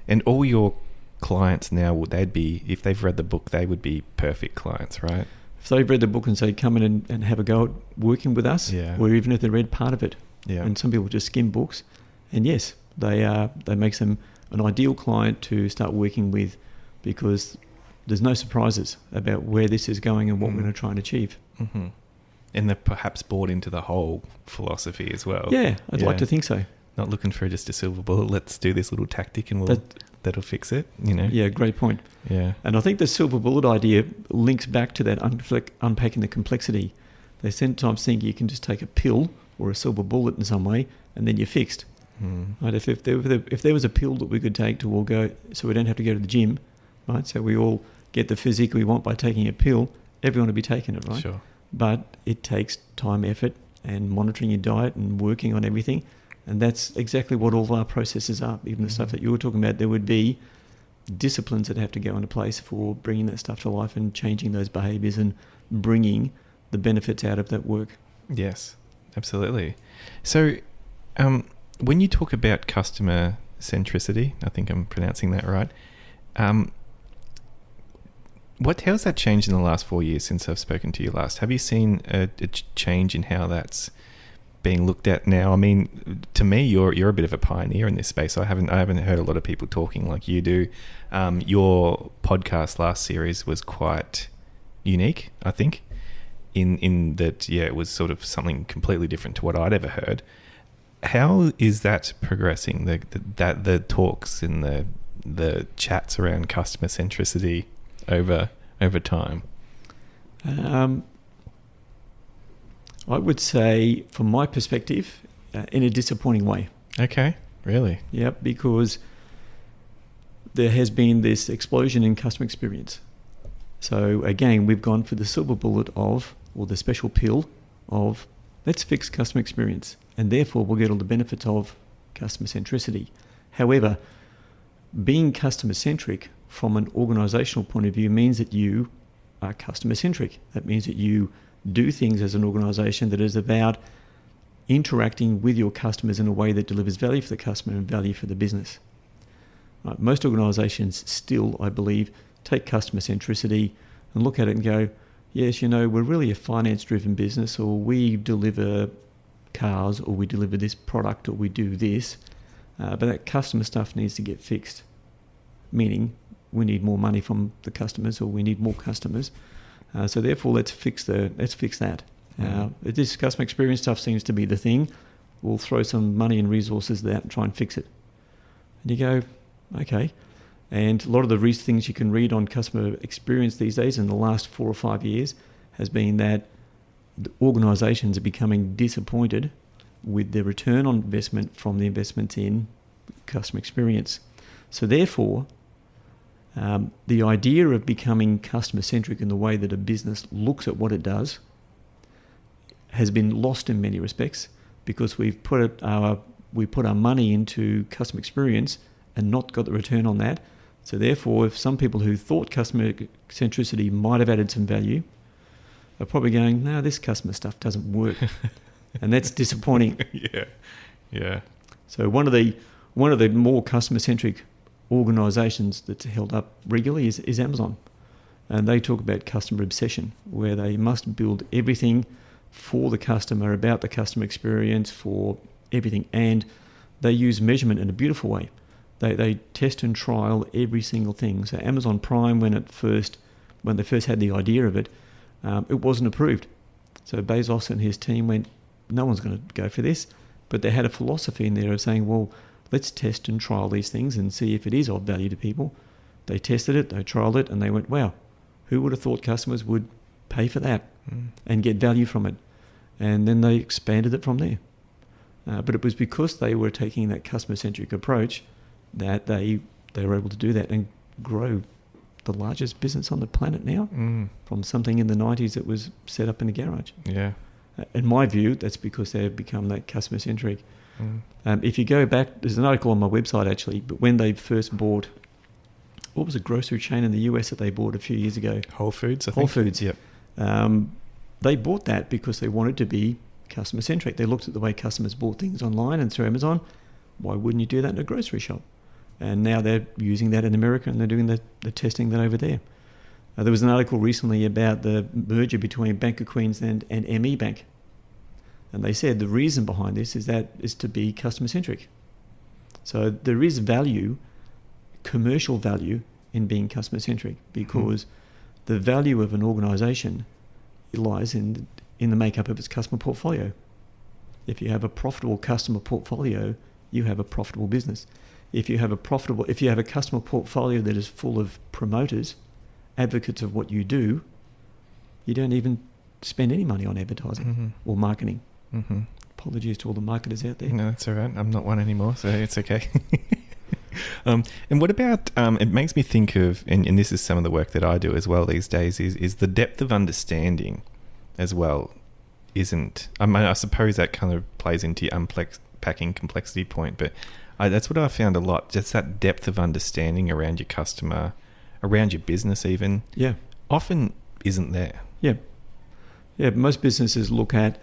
And all your clients now, if they've read the book, they would be perfect clients, right? If they've read the book and say, come in and have a go at working with us, or even if they read part of it. Yeah. And some people just skim books, and yes, they makes them an ideal client to start working with, because there's no surprises about where this is going and what we're going to try and achieve. Mm-hmm. And they're perhaps bought into the whole philosophy as well. Yeah, I'd like to think so. Not looking for just a silver bullet. Let's do this little tactic and that'll fix it, Yeah, great point. Yeah. And I think the silver bullet idea links back to that unpacking the complexity. They sometimes think you can just take a pill or a silver bullet in some way and then you're fixed. Mm. Right? If there was a pill that we could take to all go, so we don't have to go to the gym, right? So we all get the physique we want by taking a pill, everyone would be taking it, right? Sure. But it takes time, effort, and monitoring your diet and working on everything. And that's exactly what all of our processes are. Even the stuff that you were talking about, there would be disciplines that have to go into place for bringing that stuff to life and changing those behaviours and bringing the benefits out of that work. Yes, absolutely. So when you talk about customer centricity, I think I'm pronouncing that right, how's that changed in the last 4 years since I've spoken to you last? Have you seen a change in how that's being looked at now? I mean, to me, you're a bit of a pioneer in this space. I haven't heard a lot of people talking like you do. Your podcast last series was quite unique, I think, in that it was sort of something completely different to what I'd ever heard. How is that progressing? The talks and the chats around customer centricity over time? I would say, from my perspective, in a disappointing way. Okay, really? Yep, because there has been this explosion in customer experience. So again, we've gone for the silver bullet or the special pill of, let's fix customer experience, and therefore we'll get all the benefits of customer centricity. However, being customer centric from an organisational point of view means that you are customer centric. That means that you do things as an organisation that is about interacting with your customers in a way that delivers value for the customer and value for the business. Right, most organisations still, I believe, take customer centricity and look at it and go, yes, we're really a finance-driven business, or we deliver cars, or we deliver this product, or we do this, but that customer stuff needs to get fixed, meaning we need more money from the customers, or we need more customers. So therefore, let's fix that. This customer experience stuff seems to be the thing. We'll throw some money and resources there and try and fix it. And you go, okay. And a lot of the things you can read on customer experience these days in the last 4 or 5 years has been that the organisations are becoming disappointed with the return on investment from the investment in customer experience. So therefore, the idea of becoming customer-centric in the way that a business looks at what it does has been lost in many respects, because we've put our money into customer experience and not got the return on that. So therefore, if some people who thought customer centricity might have added some value are probably going, no, this customer stuff doesn't work. And that's disappointing. Yeah. So one of the more customer-centric organisations that's held up regularly is Amazon. And they talk about customer obsession, where they must build everything for the customer, about the customer experience, for everything. And they use measurement in a beautiful way. They test and trial every single thing. So Amazon Prime, when they first had the idea of it, it wasn't approved. So Bezos and his team went, no one's going to go for this. But they had a philosophy in there of saying, well, let's test and trial these things and see if it is of value to people. They tested it, they trialed it, and they went, wow, who would have thought customers would pay for that and get value from it? And then they expanded it from there. But it was because they were taking that customer-centric approach that they were able to do that and grow the largest business on the planet now from something in the 90s that was set up in a garage. Yeah. In my view, that's because they've become that customer-centric. If you go back, there's an article on my website actually, but when they first bought, what was a grocery chain in the US that they bought a few years ago? Whole Foods, I think. Whole Foods. Yep. They bought that because they wanted to be customer-centric. They looked at the way customers bought things online and through Amazon. Why wouldn't you do that in a grocery shop? And now they're using that in America and they're doing the testing that over there. There was an article recently about the merger between Bank of Queensland and ME Bank. And they said the reason behind this is to be customer-centric. So there is value, commercial value, in being customer-centric because the value of an organisation lies in the makeup of its customer portfolio. If you have a profitable customer portfolio, you have a profitable business. If you have a customer portfolio that is full of promoters, advocates of what you do, you don't even spend any money on advertising or marketing. Apologies to all the marketers out there. No, that's all right. I'm not one anymore, so it's okay. And what about, it makes me think of, and this is some of the work that I do as well these days, is the depth of understanding as well isn't, I mean, I suppose that kind of plays into your unpacking complexity point, but that's what I found a lot, just that depth of understanding around your customer, around your business even, often isn't there. Yeah, most businesses look at,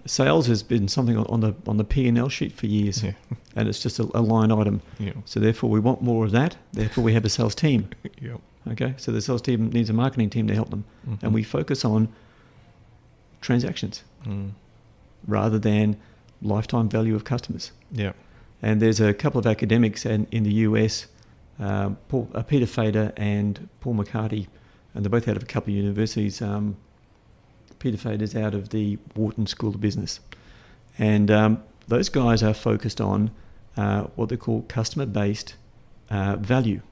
sales has been something on the P&L sheet for years, and it's just a line item. So therefore we want more of that, therefore we have a sales team. Okay, so the sales team needs a marketing team to help them, and we focus on transactions rather than lifetime value of customers. And there's a couple of academics in the US, Peter Fader and Paul McCarty, and they're both out of a couple of universities. Peter Fader's out of the Wharton School of Business. And those guys are focused on what they call customer-based value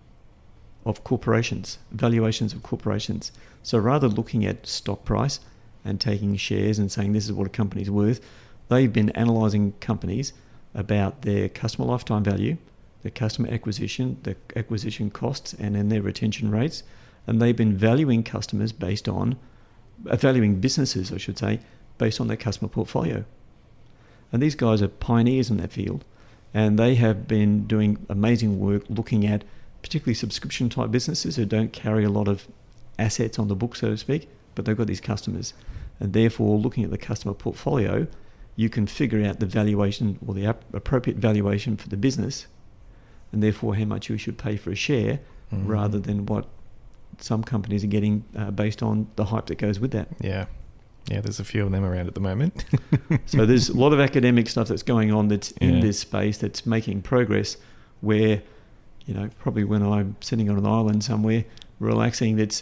of corporations, valuations of corporations. So rather looking at stock price and taking shares and saying this is what a company's worth, they've been analysing companies about their customer lifetime value, their customer acquisition, their acquisition costs, and then their retention rates. And they've been valuing customers valuing businesses, I should say, based on their customer portfolio. And these guys are pioneers in that field, and they have been doing amazing work looking at particularly subscription type businesses who don't carry a lot of assets on the book, so to speak, but they've got these customers. And therefore, looking at the customer portfolio, you can figure out the valuation or the appropriate valuation for the business, and therefore how much you should pay for a share rather than what some companies are getting based on the hype that goes with that. Yeah, there's a few of them around at the moment. So there's a lot of academic stuff that's going on that's in this space that's making progress where, probably when I'm sitting on an island somewhere relaxing, it's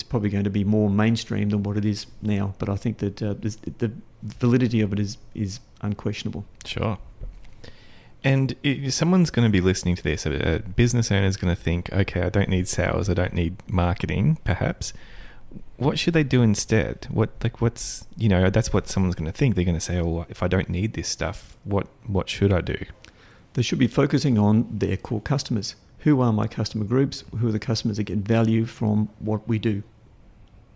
probably going to be more mainstream than what it is now. But I think that the validity of it is unquestionable. Sure. And someone's going to be listening to this, a business owner is going to think, okay, I don't need sales, I don't need marketing, perhaps. What should they do instead? That's what someone's going to think. They're going to say, oh, if I don't need this stuff, what should I do? They should be focusing on their core customers. Who are my customer groups? Who are the customers that get value from what we do?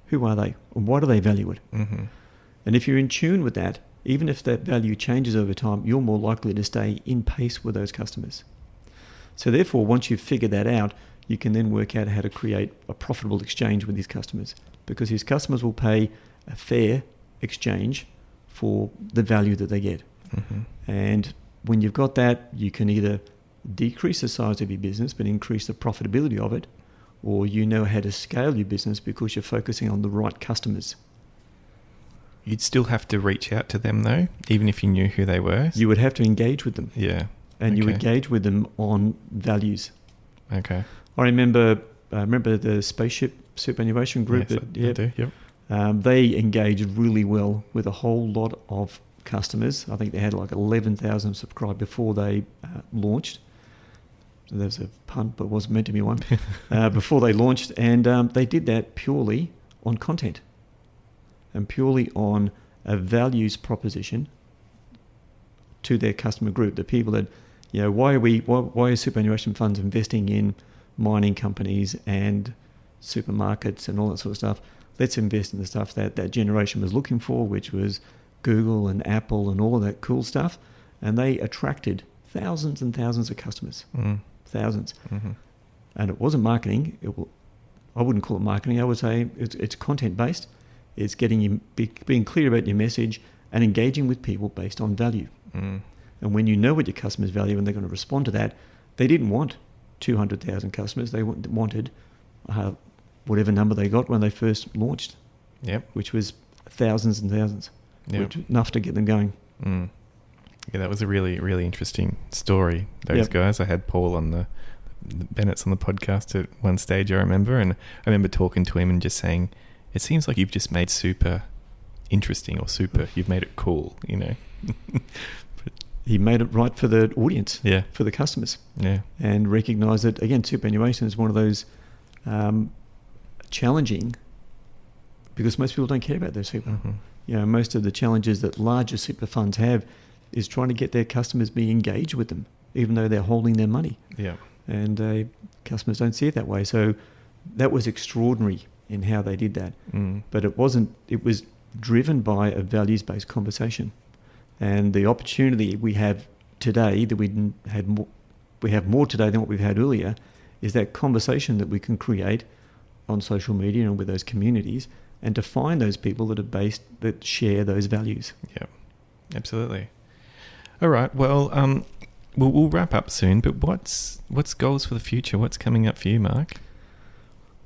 Who are they? And why do they value it? And if you're in tune with that, even if that value changes over time, you're more likely to stay in pace with those customers. So therefore, once you've figured that out, you can then work out how to create a profitable exchange with these customers, because his customers will pay a fair exchange for the value that they get. And when you've got that, you can either decrease the size of your business but increase the profitability of it, or you know how to scale your business because you're focusing on the right customers. You'd still have to reach out to them though, even if you knew who they were? You would have to engage with them. Yeah. And you engage with them on values. Okay. I remember the spaceship superannuation group. Yes, I do, yep. They engaged really well with a whole lot of customers. I think they had like 11,000 subscribed before they launched. So there's a pun, but it wasn't meant to be one. Before they launched, and they did that purely on content and purely on a values proposition to their customer group. The people that, why are superannuation funds investing in mining companies and supermarkets and all that sort of stuff? Let's invest in the stuff that generation was looking for, which was Google and Apple and all of that cool stuff. And they attracted thousands and thousands of customers. Thousands. Mm-hmm. And it wasn't marketing. I wouldn't call it marketing. I would say it's content-based. It's getting you being clear about your message and engaging with people based on value. And when you know what your customers value and they're going to respond to that, they didn't want 200,000 customers. They wanted whatever number they got when they first launched, which was thousands and thousands, which was enough to get them going. Yeah, that was a really, really interesting story, those guys. I had Paul on the Bennett's on the podcast at one stage, I remember, and I remember talking to him and just saying, it seems like you've just made super interesting, or you've made it cool, But he made it right for the audience, for the customers, and recognised that, again, superannuation is one of those challenging, because most people don't care about their super. Most of the challenges that larger super funds have is trying to get their customers be engaged with them, even though they're holding their money. And customers don't see it that way. So that was extraordinary in how they did that. But it was driven by a values-based conversation. And the opportunity we have today that we have more today than what we've had earlier, is that conversation that we can create on social media and with those communities, and to find those people that share those values. Yeah, absolutely. All right. Well, we'll wrap up soon, but what's goals for the future? What's coming up for you, Mark?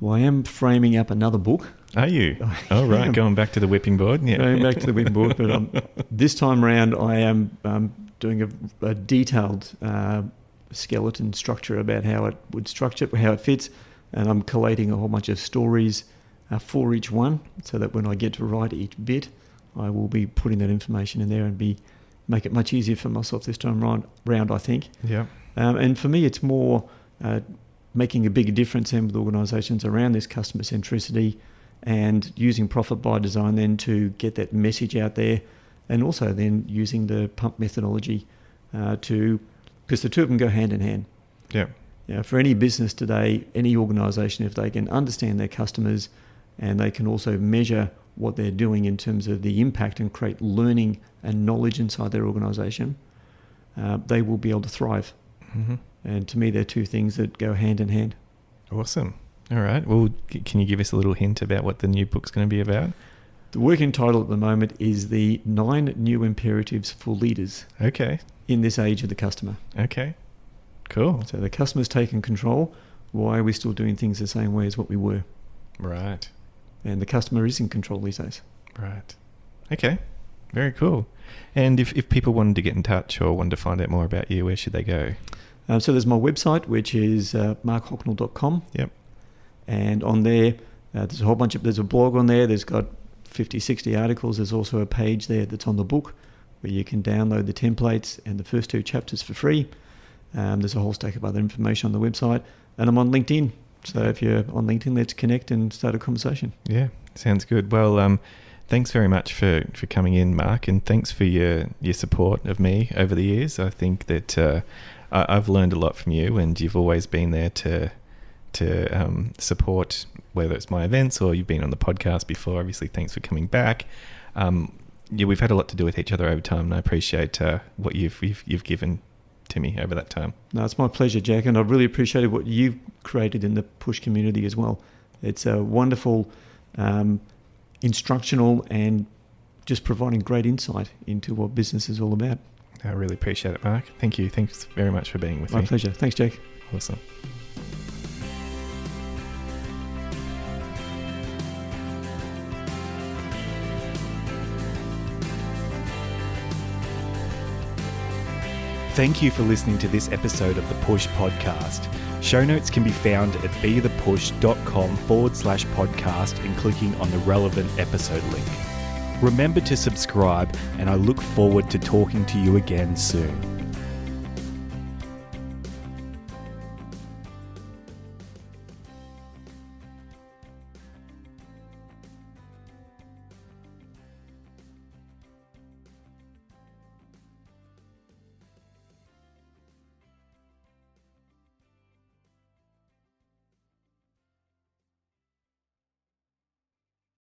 Well, I am framing up another book. Are you? Oh, right. Going back to the whipping board. Yeah. Going back to the whipping board. But this time around, I am doing a detailed skeleton structure about how it would structure, how it fits. And I'm collating a whole bunch of stories for each one, so that when I get to write each bit, I will be putting that information in there and make it much easier for myself this time round, I think. Yeah. And for me, it's more making a bigger difference in with organisations around this customer centricity, and using profit by design then to get that message out there, and also then using the pump methodology because the two of them go hand in hand. Yeah. For any business today, any organisation, if they can understand their customers and they can also measure what they're doing in terms of the impact and create learning and knowledge inside their organisation, they will be able to thrive. And to me, they're two things that go hand in hand. Awesome. All right. Well, can you give us a little hint about what the new book's going to be about? The working title at the moment is the 9 New Imperatives for Leaders. Okay. In this age of the customer. Okay. Cool. So the customer's taken control. Why are we still doing things the same way as what we were? Right. And the customer is in control these days. Right. Okay. Very cool. And if people wanted to get in touch or wanted to find out more about you, where should they go? So there's my website, which is markhocknell.com. Yep. And on there, there's a blog on there. There's got 50, 60 articles. There's also a page there that's on the book where you can download the templates and the first 2 chapters for free. There's a whole stack of other information on the website. And I'm on LinkedIn. So if you're on LinkedIn, let's connect and start a conversation. Yeah, sounds good. Well, thanks very much for coming in, Mark, and thanks for your support of me over the years. I think that I've learned a lot from you, and you've always been there to support, whether it's my events or you've been on the podcast before. Obviously, thanks for coming back. We've had a lot to do with each other over time, and I appreciate what you've given to me over that time. No, it's my pleasure, Jack, and I've really appreciated what you've created in the push community as well. It's a wonderful, instructional, and just providing great insight into what business is all about. I really appreciate it, Mark. Thank you. Thanks very much for being with me. My pleasure. Thanks, Jack. Awesome. Thank you for listening to this episode of the Push Podcast. Show notes can be found at bethepush.com/podcast and clicking on the relevant episode link. Remember to subscribe, and I look forward to talking to you again soon.